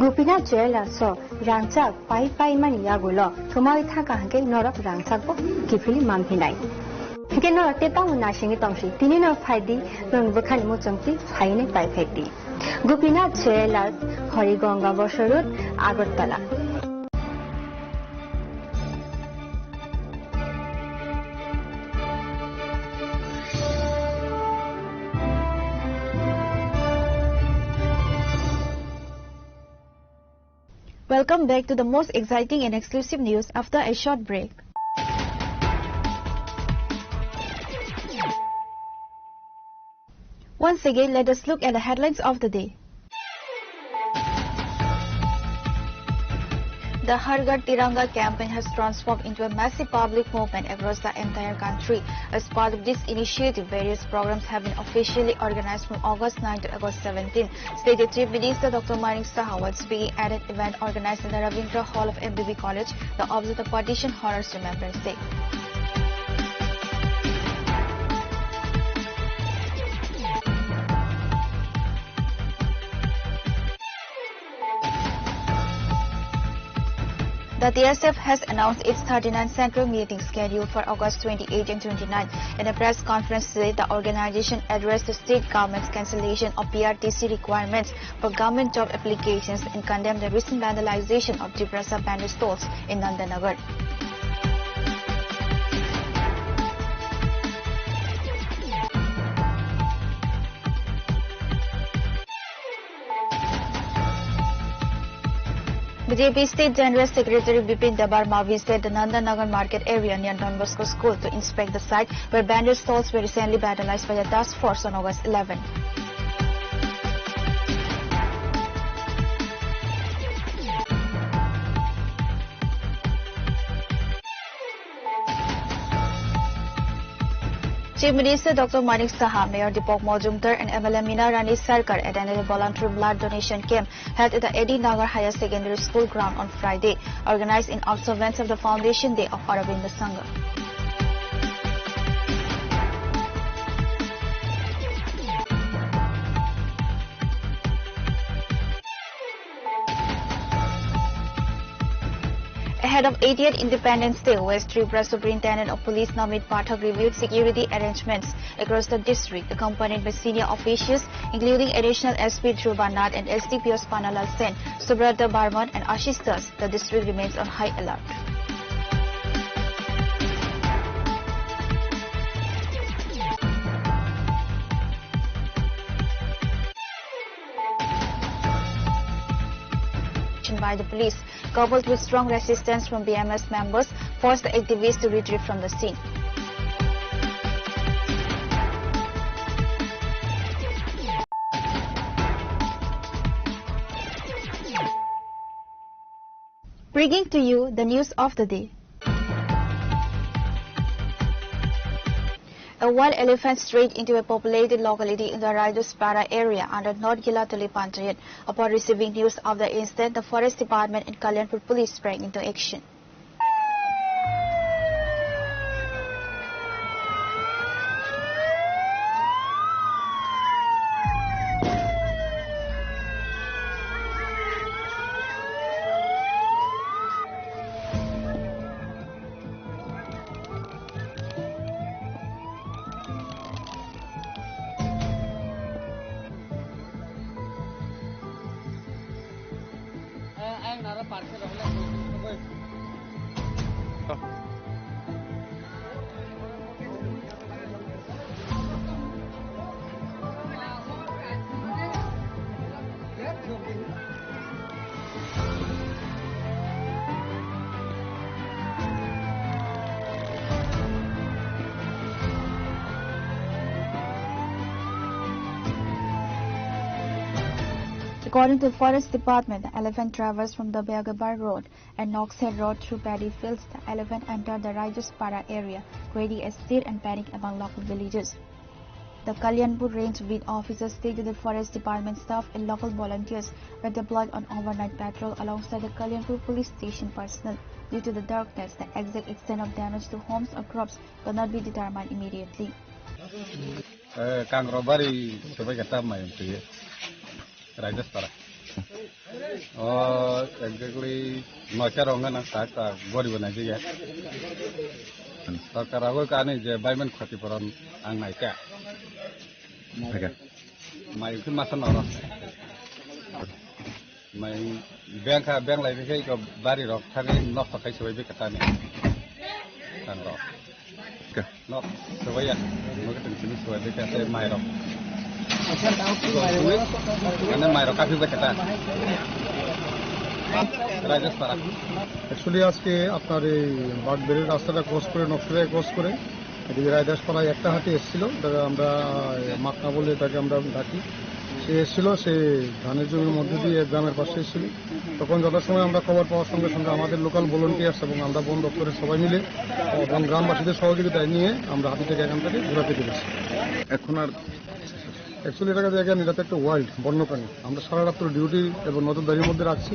Gopinath Jayala saw Rangchak pai man yagulo Thumai Thaka Hanke Norok Rangchakbo Kifili Mampinai. Hake Norok Teta Munashingi Tomshi, Tinino Fadi, Non Vokanimu Chomti, Haine Pai Fedi. Gopinath Jayala Horigonga Boshorut, Agartala. Welcome back to the most exciting and exclusive news after a short break. Once again, let us look at the headlines of the day. The Har Ghar Tiranga campaign has transformed into a massive public movement across the entire country. As part of this initiative, various programs have been officially organized from August 9 to August 17. State Chief Minister Dr. Manik Saha was speaking at an event organized in the Ravindra Hall of MBB College, the Observe the Partition Horrors Remembrance Day. The TSF has announced its 39th central meeting scheduled for August 28 and 29. In a press conference today, the organization addressed the state government's cancellation of PRTC requirements for government job applications and condemned the recent vandalization of Triprasa bandit stalls in Nandanagar. BJP State General Secretary Bipin Debarma visited the Nandanagar market area near Don Bosco School to inspect the site where bandit stalls were recently vandalized by the task force on August 11. Chief Minister Dr. Manik Saha, Mayor Deepak Majumdar and MLA Meena Rani Sarkar attended a voluntary blood donation camp held at the Edi Nagar Higher Secondary School ground on Friday, organized in observance of the Foundation Day of Aurobindo Sangha. Ahead of 80th Independence Day, West Tripura Superintendent of Police Namit Pathak reviewed security arrangements across the district, accompanied by senior officials including additional SP Dhruva Nath and SDPOs Panalal Sen, Subrata Barman and Ashish Das. The district remains on high alert. By the police, coupled with strong resistance from BMS members, forced the activists to retreat from the scene. Bringing to you the news of the day. A wild elephant strayed into a populated locality in the Rajaspara area under North Gilatuli Panchayat. Upon receiving news of the incident, the Forest Department and Kalyanpur Police sprang into action. According to the Forest Department, the elephant traversed from the Beagabar Road and Knox Head Road through paddy fields. The elephant entered the Rajaspara area, creating a stir and panic among local villagers. The Kalyanpur Range Beat officers stated the Forest Department staff and local volunteers were deployed on overnight patrol alongside the Kalyanpur Police Station personnel. Due to the darkness, the exact extent of damage to homes or crops could not be determined immediately. Rajaspara. Exactly, Nocharonga and Saka, what you want to get. Karagokan is a Bible Khatipuran and my cat. My Masanora. My Bianca Bank like a cake of Barry Rock, having not a face away Bicatani. Not the way I look at the my rock. Actually, আজকে আপনার এই বাগবেড়ির রাস্তাটা cross করে নকশায় cross করে এদিকে রায়দাসপাড়ায় একটা হাতি এসেছিল, আমরা মাকনা বলে তাকে আমরা ডাকি। সে এসেছিল, সে ধানের জমির মধ্যে দিয়ে গ্রামের পাশে এসেছিল। তখন যথাসময় আমরা খবর পাওয়ার সঙ্গে সঙ্গে আমাদের লোকাল ভলেন্টিয়ার্স এবং আমরা বন দপ্তরের সবাই মিলে এবং গ্রামবাসীদের সহযোগিতায় নিয়ে আমরা হাতিটাকে এখান থেকে ঘোরাতে পেরেছি। এখন আর অ্যাকচুয়ালি এটাকে দেখেন, এটা তো একটা ওয়াইল্ড বন্যপ্রাণী। আমরা সারা রাত্র ডিউটি এবং নজরদারির মধ্যে রাখছি।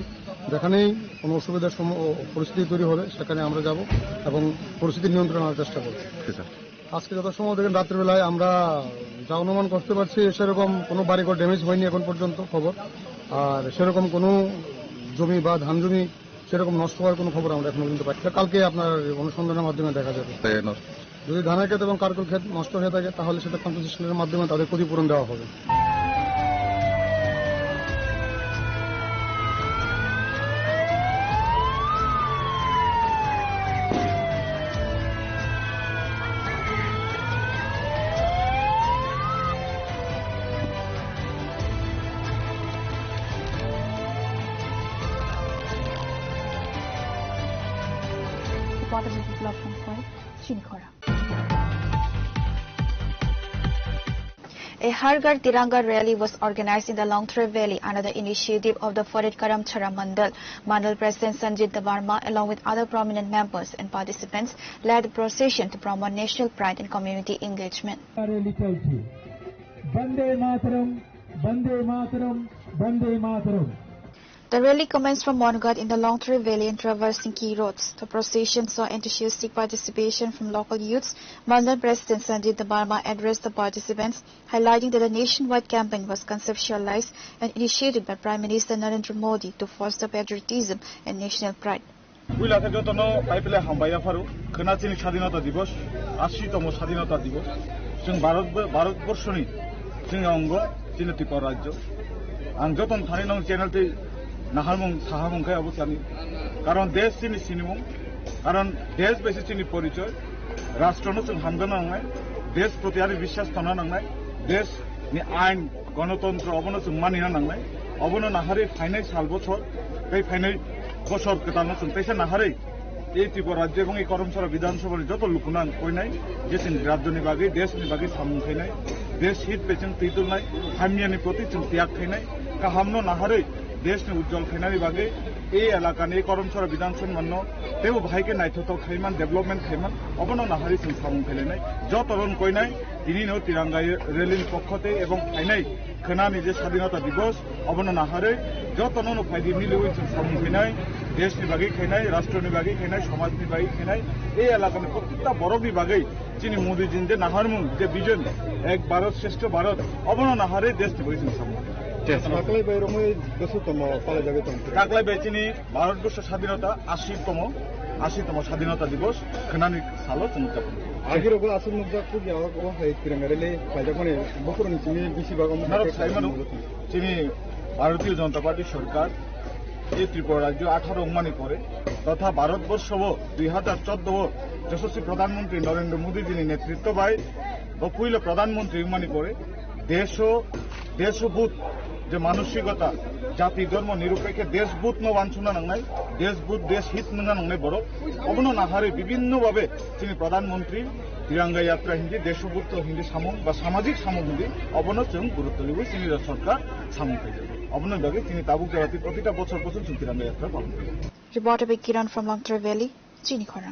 যেখানেই কোনো অসুবিধার পরিস্থিতি তৈরি হবে সেখানে আমরা যাব এবং পরিস্থিতি নিয়ন্ত্রণ আনার চেষ্টা করব। আজকে যথাসময় দেখেন রাত্রিবেলায় আমরা যা অনুমান করতে পারছি সেরকম কোনো বাড়িঘর ড্যামেজ হয়নি এখন পর্যন্ত খবর। আর সেরকম কোনো জমি বা ধান জমি সেরকম নষ্ট হওয়ার কোনো খবর আমরা এখনো পর্যন্ত পাচ্ছি না। কালকে আপনার অনুসন্ধানের মাধ্যমে দেখা যাবে। যদি ধানের ক্ষেত এবং কারকুল ক্ষেত নষ্ট হয়ে থাকে তাহলে সেটা কম্পেনসেশনের মাধ্যমে তাদের ক্ষতিপূরণ দেওয়া হবে। A Har Ghar Tiranga rally was organized in the Longthrai Valley under the initiative of the Faridkaram Chara Mandal. Mandal President Sanjit Dabarma, along with other prominent members and participants, led the procession to promote national pride and community engagement. Bande Mataram, Bande Mataram, Bande Mataram. The rally commenced from Monagat in the Longthrai Valley and traversing key roads. The procession saw enthusiastic participation from local youths. Mandal President Sanjit Dabarma addressed the participants, highlighting that the nationwide campaign was conceptualized and initiated by Prime Minister Narendra Modi to foster patriotism and national pride. উইলাকে যতন পাইপেলে হামবাইয়া ফারু খনাচিনি স্বাধীনতা দিবস 80তম স্বাধীনতা দিবস जों ভারতবর্ষনি जोंनि अंग जोंनि त्रिपुरा राज्य आं जतन थानाय नं चेनेलते नाहारमुं साहामुंखाय अबसानि कारण देश जोंनि सिनिमुं कारण देश बेसे जोंनि परिचय राष्ट्रनो जों हामगोन नांनाय देश प्रतियारि विश्वास थाना नांनाय देशनि आइन गणतन्त्र अबनो जों मानिना नांनाय अबनो नाहारि फाइनाय साल बछर बे फाइनाय बछर गोदानो जों तैसा नाहारि এই ত্রিপুরা রাজ্য এবং এই করমছড়া বিধানসভার যত লোকনাং কইনাই যে जों রাজ্যनि बागै देशनि बागै सामुंखायनाय देश हित बेजों तैदुलनाय हामियानि प्रति जों त्याग खायनाय गाहामनो नाहारै देशनि उज्जवल खायनायनि बागै এই এলাকাनि করমছড়া বিধানসভা মান্য তেও ভাইকে নাইथाव खायमान डेभलपमेन्ट खायमान अबनो नाहारि जों सामुंखायनाय যতরন কইনাय दिनैनो तिरंगा रेलिनि पक्षते এবং फायनाय खोनानि जे स्वाधीनता दिवस अबनो नाहारै যতनो फायदि मिलुयै जों सामुंखायनाय देशनि बागै खायनाय राष्ट्रनि बागै खायनाय समाजनि बागै खायनाय এই এলাকাनि प्रत्येकटा बरकनि बागै जोंनि मोदीजी जे नाहारमुं जे विजन एक भारत श्रेष्ठ भारत अबनो नाहारै देशनि बागै जों सामुंखायनाय दाख्लैबाय रमै गोसोतम पाला जाबाय दं दाख्लैबाय जोंनि भारतबर्ष स्वाधीनता 80तम स्वाधीनता दिवस खोनानि सालो जों उदযাপन आखिरावबो आसुर मुजाखौ याव हाय तिरंगा रेले फायदाखौने बखरनि जोंनि बेसिबां नारक साइमानो जोंनि भारतीय जनता पार्टी सरकार এই ত্রিপুরা রাজ্য 18 অংমানি পরে তথা ভারতবর্ষ 2014 যশস্বী প্রধানমন্ত্রী নরেন্দ্র মোদীজির নেতৃত্ববাই বকুইল প্রধানমন্ত্রী অংমানি পরে দেশভূত যে মানসিকতা জাতি ধর্ম নিরপেক্ষে দেশভূত ন বাঞ্ছনা নাংনাই দেশভূত দেশ হিত নঙা নাংনাই বড় অবনো নাহারে বিভিন্নভাবে তিনি প্রধানমন্ত্রী तिरंगा यात्रा हिंदी देशभूत हिंदी सामुं बा सामाजिक सामुं हिंदी अबनो जों गुरुत्व निबो जोंनि सरकार सामुं खायदो अबनो बागै जोंनि ताबुक जाति प्रतिटा बछर बछर जों तिरंगा यात्रा पालन खायो Reporter by Kiran from Longthrai Valley, Chinikhora.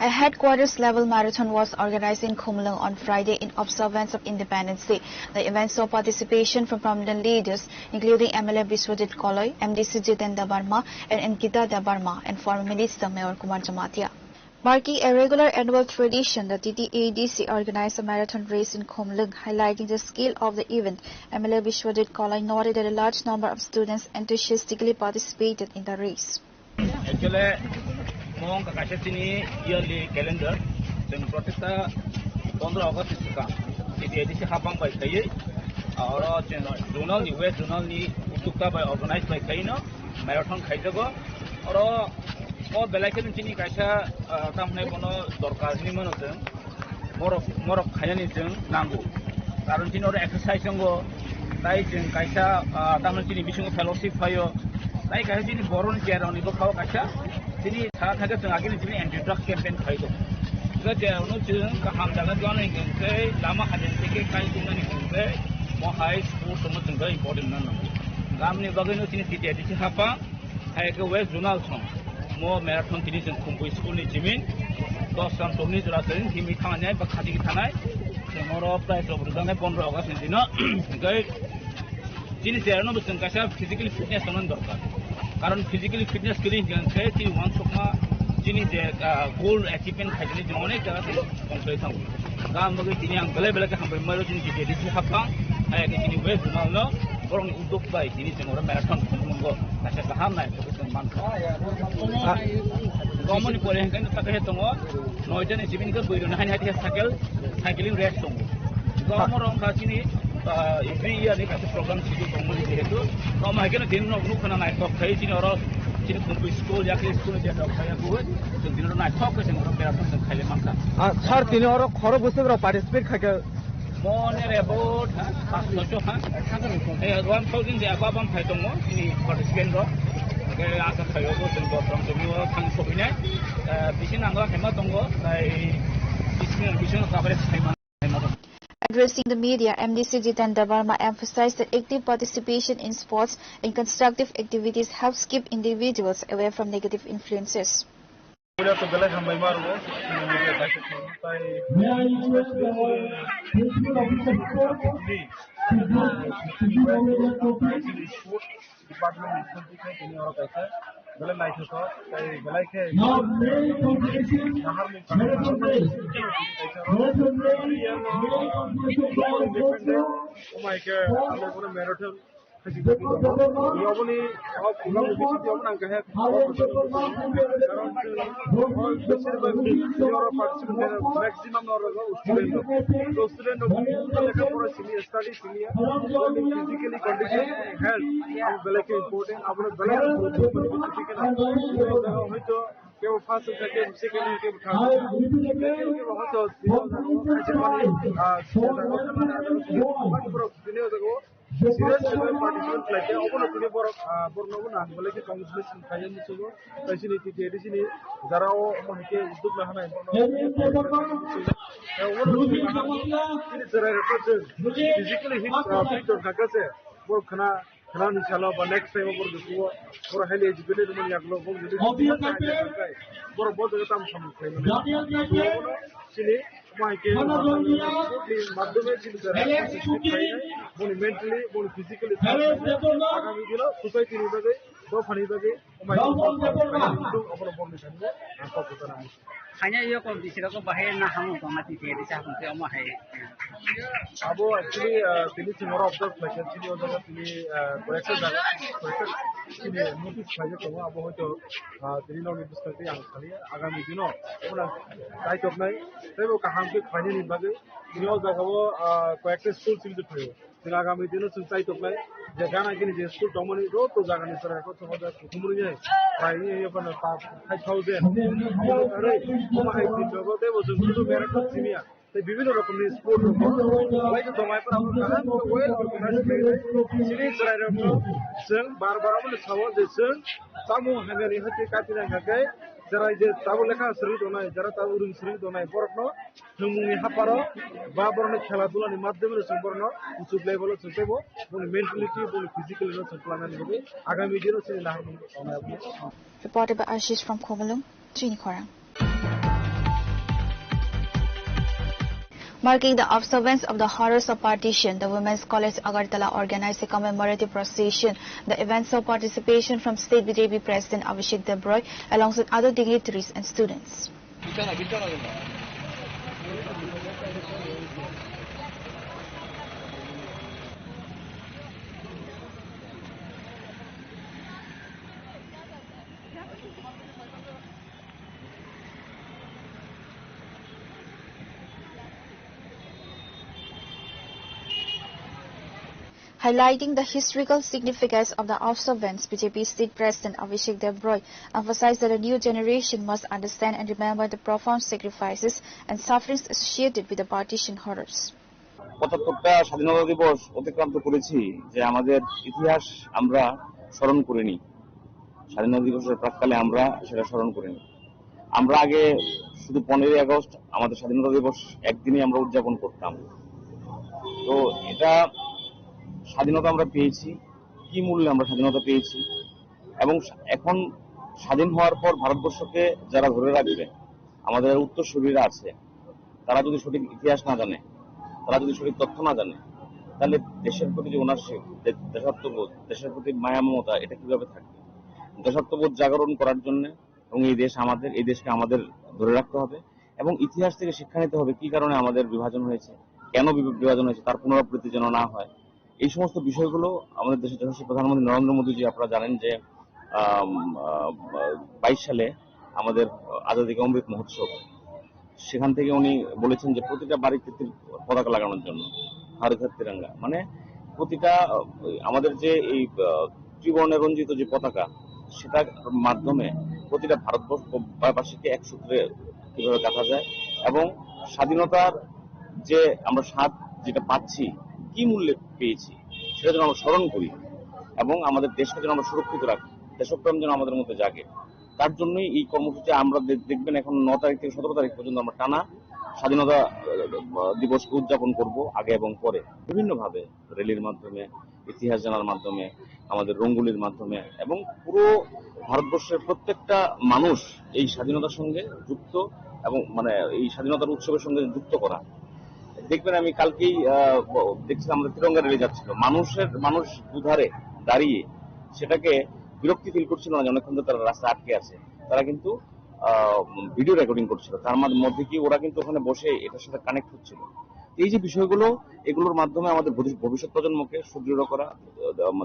A headquarters level marathon was organized in Khumlung on Friday in observance of Independence Day. The event saw participation from prominent leaders including MLA Biswajit Koloy, MDC Jiten Dabarma and Ankita Dabarma and former Minister Mayor Kumar Jamatia. Marking a regular annual tradition, the TTADC organized a marathon race in Khumlung, highlighting the scale of the event. MLA Biswajit Koloy noted that a large number of students enthusiastically participated in the race. Mong kakasini yearly calendar जों प्रत्येकता 15 अगस्त का TTADC हापां bye थायो आरो जोंनाल नि waste जोंनाल नि उतुक्ता bye organise bye थायो marathon खायजोगो आरो ओ बेलायके नोंसिनि कायसा तामने बनो दरकारनि मोनो जों मरक खायनानि जों नांगौ कारण दिनो एक्सारसाइज जोंगो ताइ जों कायसा तामने दिनि बिसंग फेलोशिप फायो ताइ कायसा दिनि बरन जेरावनि बखाव कायसा दिनै सारा थाखो जों आगोल दिनै एन्टि ड्राग्स केम्पेइन फायदो जेरावनो जों गाहाम जागोन गावनि गंसे लामा हादेनथिके कायजुनानि गंसे महाय स्पर्ट्स दङ जों इम्पोर्टेन्ट नानो गामनि बागैनो दिनै TTADC हापा हायके वेस्ट जोनाल सं म मैराथन दिनै जों खुंबो स्कुलनि जिमिन 10 सान समनि जराजों हिमि थानाय बा खाथि थानाय जोंर प्राइस रबरजानाय 15 अगस्त दिनो दिनै जेरावनो जों गासै फिजिकली फिटनेस होनो दरकार कारण फिजिकली फिटनेस के लिए जोंसे ती वन सकमा जिनि जे गोल अचीवमेंट खायनि जों अनेक जगह जों कमप्लीट थांगो गाम बगै दिनै आं बेले बेले हामबाय मरो दिनै TTADC हापा हाय दिनै west zonal borong uduk bai ini sing ora marathon monggo kasih saham naik ke teman Gomoni pore kan tak ke tongo noijan sibin ke boiron hanya hati cycling race tongo gomorong ka sini every year ni kasih program situ gomoni itu gomai kan din no nu kana naik tok kai sini ora sini kumpu school ya ke school dia tok kai gue so din no naik tok ke sing ora marathon khai maka sir tini ora khoro bose ora participate khake Morning about Pastor 1,000 dia apa phai tong mo ini participant ro ke asa phayo ko sing ko from the new thang so bine bisin angwa hema tong go dai bisin coverage hema Addressing the media, MDC Jitendra Verma emphasized that active participation in sports and constructive activities helps keep individuals away from negative influences. May I request the principal officer Karena insyaallah next time over the tour, for highly educated man yaklo bol jadi for both the tam sam kai sini mai ke madhyame sini bon mentally bon physically agami dilo society ni bage do phani bage mai to apro bon ni sanne apa kotara hanya yo ko disira ko bahaya na hamu ko mati ke disa ko te oma hai abo actually tini tomorrow of the question tini oda tini correction daga correction tini notice paje ko abo hoto tini no notice karte ang khali agami dino ona tai tok nai tebo kaham ke khani ni bage tini o daga wo correction school tini thayo tini agami dino sun tai tok nai je gana kini je school domoni ro to jaga ni sara ko tomoda kumuri je pai ye pana 5000 are oma hai tin dogo tebo sun to marathon simia they বিভিন্ন রকমের sport like তোমায় পর আমরা কাহান তো well organize play series rider जों बार-बार বলে সাবো যে जों সামু হাঙ্গারি হতে কাটিনা গায় যারা যে তাবো লেখা সরি দনাই যারা তাবো রুম সরি দনাই বরকনো जोंनि हापारो বা বরনে খেলাধুলার মাধ্যমে जों বরনো উচ্চ লেভেলে চলতেবো বলে মেন্টালিটি বলে ফিজিক্যালি নো চলপ্লানানি হবে আগামী দিনে সেই লাহার Reported by Ashish from Komalung, Trini Khorang. Marking the observance of the horrors of partition, the Women's College Agartala organized a commemorative procession. The event saw participation from State BJP President Abhishek Debroy alongside other dignitaries and students. Highlighting the historical significance of the observance, BJP State President Abhishek Debroy emphasized that a new generation must understand and remember the profound sacrifices and sufferings associated with the partition horrors. ৭৫টা স্বাধীনতা দিবস অতিক্রান্ত করেছি যে আমাদের ইতিহাস আমরা স্মরণ করিনি। স্বাধীনতা দিবসের প্রাক্কালে আমরা সেটা স্মরণ করিনি। আমরা আগে শুধু 15ই আগস্ট আমাদের স্বাধীনতা দিবস একদিনই আমরা উদযাপন করতাম। তো এটা স্বাধীনতা আমরা পেয়েছি, কি মূল্যে আমরা স্বাধীনতা পেয়েছি, এবং এখন স্বাধীন হওয়ার পর ভারতবর্ষকে যারা ধরে রাখবে, আমাদের উত্তরসূরিরা আছে, তারা যদি সঠিক ইতিহাস না জানে, তারা যদি সঠিক তথ্য না জানে, তাহলে দেশের প্রতি যে ওনারশিপ, দেশাত্মবোধ, দেশের প্রতি মায়া মমতা, এটা কিভাবে থাকবে? দেশাত্মবোধ জাগরণ করার জন্য এবং এই দেশ আমাদের, এই দেশকে আমাদের ধরে রাখতে হবে এবং ইতিহাস থেকে শিক্ষা নিতে হবে কি কারণে আমাদের বিভাজন হয়েছে, কেন বিভাজন হয়েছে, তার পুনরাবৃত্তি যেন না হয়। এই সমস্ত বিষয়গুলো আমাদের দেশের যশস্বী প্রধানমন্ত্রী নরেন্দ্র মোদীজি, আপনারা জানেন যে 22 সালে আমাদের আজাদী কা অমৃত মহোৎসব, সেখান থেকে উনি বলেছেন যে প্রতিটা বাড়িতে পতাকা লাগানোর জন্য, ভারতের তিরঙ্গা, মানে প্রতিটা আমাদের যে এই ত্রিবর্ণে রঞ্জিত যে পতাকা, সেটার মাধ্যমে প্রতিটা ভারতবাসীকে এক সূত্রে কিভাবে গাঁথা যায় এবং স্বাধীনতার যে আমরা স্বাদ যেটা পাচ্ছি, কি মূল্যে পেয়েছি, সেটা যেন আমরা স্মরণ করি এবং আমাদের দেশকে যেন আমরা সুরক্ষিত রাখি, দেশপ্রেম যেন আমাদের মধ্যে জাগে। তার জন্যই এই কর্মসূচি আমরা দেখবেন এখন 9 তারিখ থেকে 17 তারিখ পর্যন্ত আমরা টানা স্বাধীনতা দিবসকে উদযাপন করব, আগে এবং পরে বিভিন্নভাবে, র্যালির মাধ্যমে, ইতিহাস জানার মাধ্যমে, আমাদের রঙ্গোলির মাধ্যমে, এবং পুরো ভারতবর্ষের প্রত্যেকটা মানুষ এই স্বাধীনতার সঙ্গে যুক্ত এবং মানে এই স্বাধীনতার উৎসবের সঙ্গে যুক্ত করা। দেখবেন আমি কালকেই দেখছিলাম আমাদের তিরঙ্গা র্যালি যাচ্ছিল, মানুষ দুধারে দাঁড়িয়ে সেটাকে বিরক্তি ফিল করছিল না, অনেকক্ষণ তো তারা রাস্তা আটকে আছে, তারা কিন্তু ভিডিও রেকর্ডিং করছিল, তার মধ্যে কি ওরা কিন্তু ওখানে বসে এটার সাথে কানেক্ট হচ্ছিল। এই যে বিষয়গুলো, এগুলোর মাধ্যমে আমাদের ভবিষ্যৎ প্রজন্মকে সুদৃঢ় করা,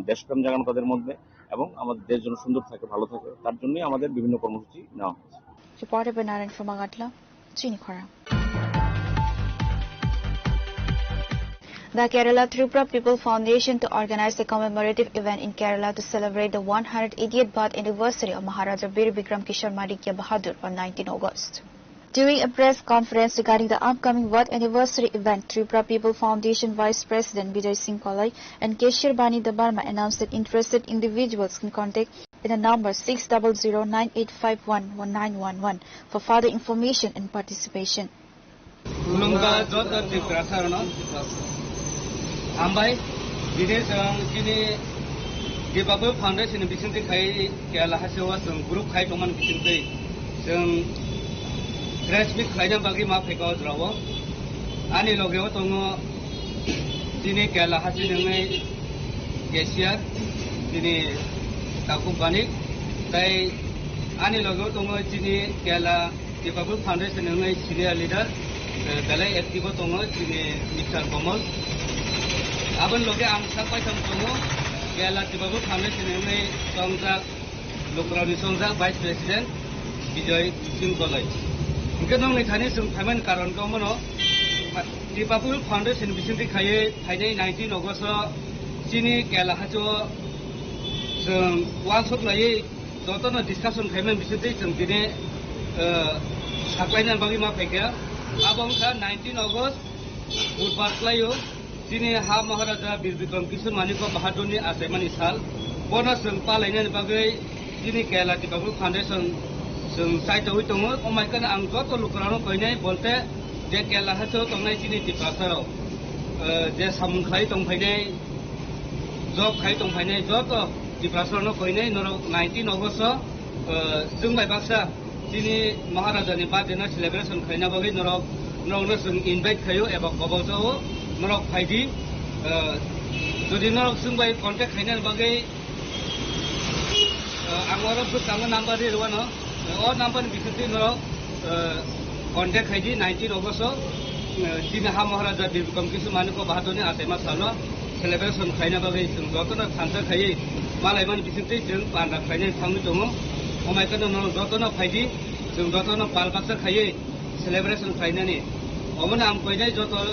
দেশপ্রেম জাগানো তাদের মধ্যে, এবং আমাদের দেশ যেন সুন্দর থাকে, ভালো থাকে, তার জন্যই আমাদের বিভিন্ন কর্মসূচি নেওয়া হচ্ছে। Reporter Benaran from Agatla, Chini Khora. The Kerala Tripura People Foundation to organize a commemorative event in Kerala to celebrate the 180th birth anniversary of Maharaja Bir Bikram Kishore Manikya Bahadur on 19 August. During a press conference regarding the upcoming birth anniversary event, Tripura People Foundation Vice President Vijay Singh Kolai and Keshir Bani Dabarma announced that interested individuals can contact in the number 60098511911 for further information and participation. Ambai, ini sini di People Foundation bisinti kai Kerala hasilnya grup kai teman bisinti, resmi kainya bagi ma pekau drawo, ani logo tongo sini Kerala hasilnya Kesiar, sini Takub Banik, tai ani logo tongo sini Kerala di People Foundation yang senior leader, belai aktif tongo sini Mr. Komal. Abang loge ang sampai sampai Kerala People Foundation ini songjak Lukrani songjak Vice President Vijay Singh Kolai. Mungkin orang ini sungkaman karon kamu no People Foundation bisinti kaya 19 August sini Kerala hajo workshop lagi jotono discussion kaiman bisinti sengkini saklainan bagi ma pekya. Abang sa 19 August Budbar layu sini ha Maharaja Bir Bikram Kishore Manikya Bahadur ni aseman isal bonus palainan bagai sini Kerala People Foundation sai tahu tongo omai kan ang joto lukrano koine bolte je Kerala haso tongnai sini di pasaro je samun khai tong phaine job khai tong phaine joto di pasaro no koine noro 19 August jungbai baksa sini Maharaja ni badena celebration khaina bagai noro noro sung invite khayo eba kobojo norok phaidi jodi norok sungbai contact khaina bagai angoro putang number ri ruano o number bisinti norok contact khaidi 19 August sini ha Maharaja Bir Bikram Kishore Manikya Bahadur ni asema salo celebration khaina bagai sung jotono thansa khai malai man bisinti jeng panda khaina thangni tongo omai kan norok jotono phaidi sung jotono palbaksa khai celebration khaina ni omona am koinai joto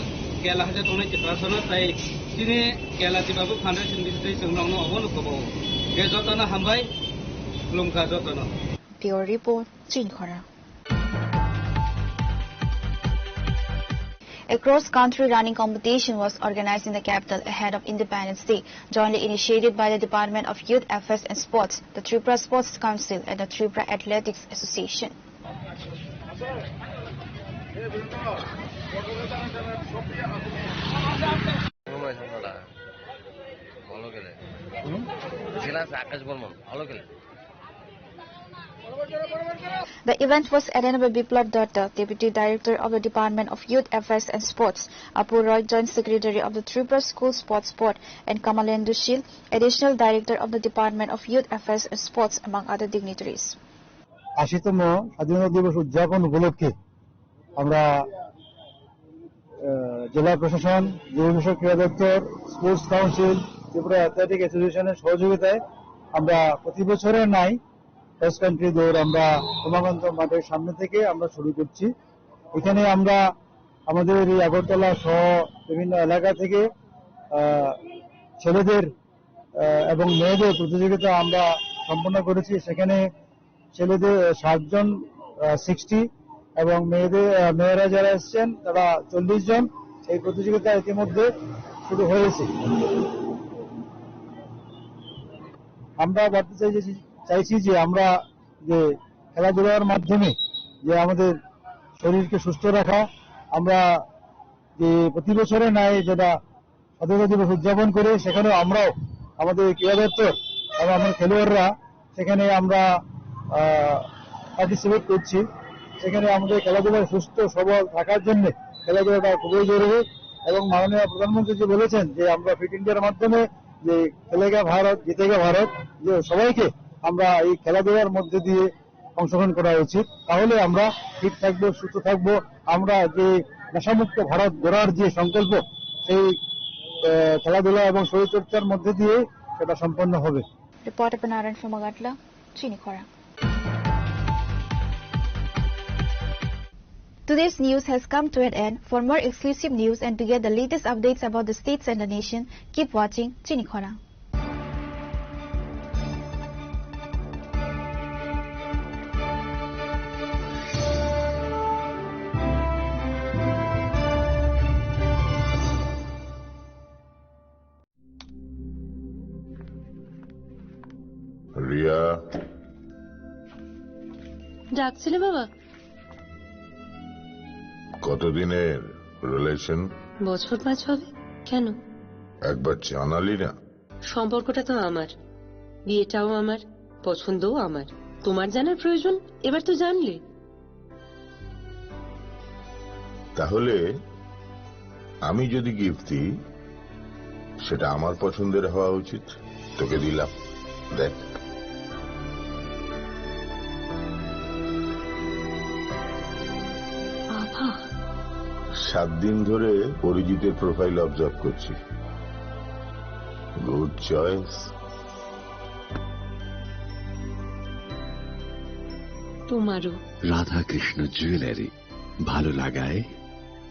Kerala haja tongnai tiprasana tai sini Kerala People Foundation bisinti sung nongno obon kobo ge jotono hambai lungka jotono. Pure report, Chinkhara. A cross-country running competition was organized in the capital ahead of Independence Day, jointly initiated by the Department of Youth Affairs and Sports, the Tripura Sports Council and the Tripura Athletics Association. The event was attended by Biplab Datta, Deputy Director of the Department of Youth Affairs and Sports, Apu Roy, Joint Secretary of the Tripura School Sports Board, and Kamalendu Shil, Additional Director of the Department of Youth Affairs and Sports, among other dignitaries. 80তম স্বাধীনতা দিবস উদযাপন উপলক্ষে আমরা জেলা প্রশাসন, যুব বিষয়ক ক্রীড়া দপ্তর, স্পোর্টস কাউন্সিল, ত্রিপুরা অ্যাথলেটিক অ্যাসোসিয়েশনের সহযোগিতায় আমরা প্রতি বছরের নাই ক্রস কান্ট্রি দৌড় আমরা উমাকান্ত মাঠের সামনে থেকে আমরা শুরু করছি। এখানে আমরা আমাদের এই আগরতলা সহ বিভিন্ন এলাকা থেকে ছেলেদের এবং মেয়েদের প্রতিযোগিতা আমরা সম্পন্ন করেছি। সেখানে ছেলেদের 60 জন 60 এবং মেয়েরা যারা এসছেন তারা 40 জন। এই প্রতিযোগিতা ইতিমধ্যে শুরু হয়েছে। আমরা বলতে চাইছি যে আমরা যে খেলাধুলার মাধ্যমে যে আমাদের শরীরকে সুস্থ রাখা, আমরা যে প্রতি বছরে নাই যেটা স্বাধীনতা দিবস উদযাপন করে সেখানেও আমরাও আমাদের ক্রীড়া দপ্তর এবং আমাদের খেলোয়াড়রা সেখানে আমরা পার্টিসিপেট করছি। সেখানে আমাদের খেলাধুলায় সুস্থ সবল থাকার জন্য খেলাধুলাটা খুবই জরুরি এবং মাননীয় প্রধানমন্ত্রী যে বলেছেন যে আমরা ফিট ইন্ডিয়ার মাধ্যমে যে খেলেগা ভারত জিতেগা ভারত, যে সবাইকে আমরা এই খেলাধুলার মধ্যে দিয়ে অংশগ্রহণ করা উচিত। তাহলে আমরা ঠিক থাকবো, সুস্থ থাকবো। আমরা যে নেশামুক্ত ভারত গড়ার যে সংকল্প সেই খেলাধুলা এবং শরীরচর্চার মধ্যে দিয়ে সেটা সম্পন্ন হবে। Reporter Panaran from Agatla, Chinikhora. Today's news has come to an end. For more exclusive news and to get the latest updates about the states and the nation, keep watching Chinikhora. Riya, ডাকছিলে বাবা? কতদিনের relation? বছর 5 হবে। কেন? একবার জানালি না? সম্পর্কটা তো আমার, বিয়েটাও আমার, পছন্দও আমার। তোমার জানার প্রয়োজন এবার তো জানলে। তাহলে আমি যদি গিফট দিই সেটা আমার পছন্দের হওয়া উচিত। তোকে দিলাম, দেখ। বাবা, 7 দিন ধরে অরিজিতের প্রোফাইল অবজার্ভ করছি। Good choice. তোমারও। রাধাকৃষ্ণ জুয়েলারি, ভালো লাগায়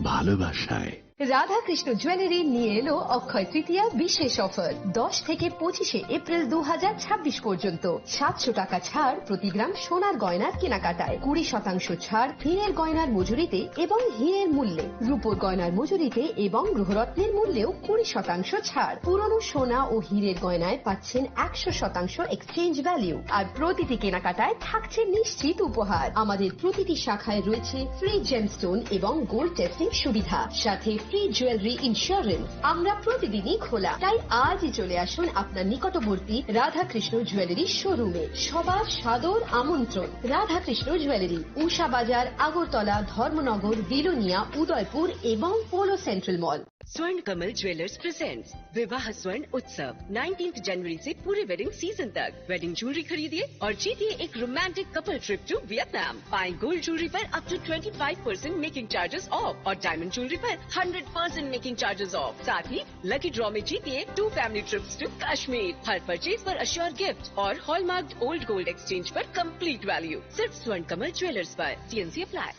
ভালোবাসায়। রাধাকৃষ্ণ জুয়েলারি নিয়ে এলো অক্ষয় তৃতীয়া বিশেষ অফার। 10 থেকে 25 এপ্রিল 2026 পর্যন্ত 700 টাকা ছাড় প্রতি গ্রাম সোনার গয়নার কেনাকাটায়, 20% ছাড় হীরের গয়নার মজুরিতে এবং হীরের মূল্যে, রূপোর গয়নার মজুরিতে এবং গ্রহরত্নের মূল্যেও 20% ছাড়। পুরনো সোনা ও হীরের গয়নায় পাচ্ছেন 100% এক্সচেঞ্জ ভ্যালু, আর প্রতিটি কেনাকাটায় থাকছে নিশ্চিত উপহার। আমাদের প্রতিটি শাখায় রয়েছে ফ্রি জেমস্টোন এবং গোল্ড টেস্টিং সুবিধা, সাথে ফ্রি জুয়েলারি ইন্স্যুরেন্স। আমরা প্রতিদিনই খোলা, তাই আজই চলে আসুন আপনার নিকটবর্তী রাধাকৃষ্ণ জুয়েলারি শোরুমে। সবার সাদর আমন্ত্রণ। রাধাকৃষ্ণ জুয়েলারি, উষা বাজার, আগরতলা, ধর্মনগর, বিলোনিয়া, उदयपुर एवं पोलो सेंट्रल मॉल। स्वर्ण कमल ज्वेलर्स प्रेजेंट्स विवाह स्वर्ण उत्सव 19 जनवरी से पूरे वेडिंग सीजन तक। वेडिंग ज्वेलरी खरीदिए और जीतिए एक romantic couple trip to Vietnam. पाएं गोल्ड ज्वेलरी पर up to 25% making charges off और डायमंड ज्वेलरी पर 100% मेकिंग चार्जेस ऑफ। साथ ही लकी ड्रॉ में जीतिए 2 फैमिली ट्रिप्स टू कश्मीर। हर परचेज पर अश्योर गिफ्ट और हॉलमार्क ओल्ड गोल्ड एक्सचेंज पर कंप्लीट वैल्यू। सिर्फ स्वर्ण कमल ज्वेलर्स पर। TNC अप्लाई।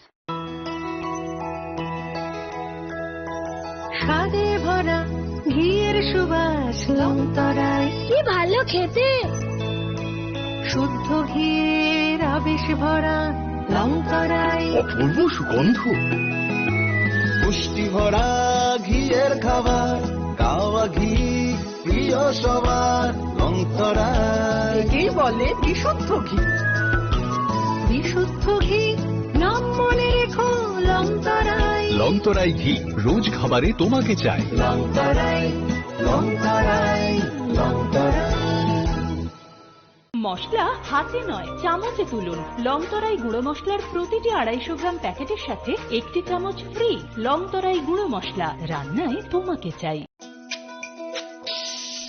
স্বাদে ভরা ঘিয়ের সুবাস লংতরায়, কি ভালো খেতে। শুদ্ধ ঘিয়ের আবেশ ভরা লংতরায়, অপূর্ব সুগন্ধ। পুষ্টি ভরা ঘিয়ের খাবার, গাওয়া ঘি প্রিয় সবার লংতরায়। একেই বলে বিশুদ্ধ ঘি। বিশুদ্ধ ঘি নাম মনে রেখো লংতরায়। লংতরাই ঘি রোজ খাবারে তোমাকে চাই। লংতরায়, লংতরায়, লংতরায়। মশলা হাতে নয় চামচে তুলুন। লংতরাই গুঁড়ো মশলার প্রতিটি 250 গ্রাম প্যাকেটের সাথে 1 চামচ ফ্রি। লংতরাই গুঁড়ো মশলা, রান্নায় তোমাকে চাই।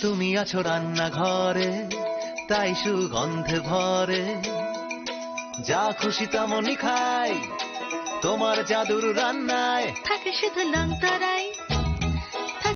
তুমি আছো রান্নাঘরে, তাই সুগন্ধে ভরে, যা খুশি তেমনই খাই। তোমার জাদুর রান্নায় থাকে শুধু লং তরাই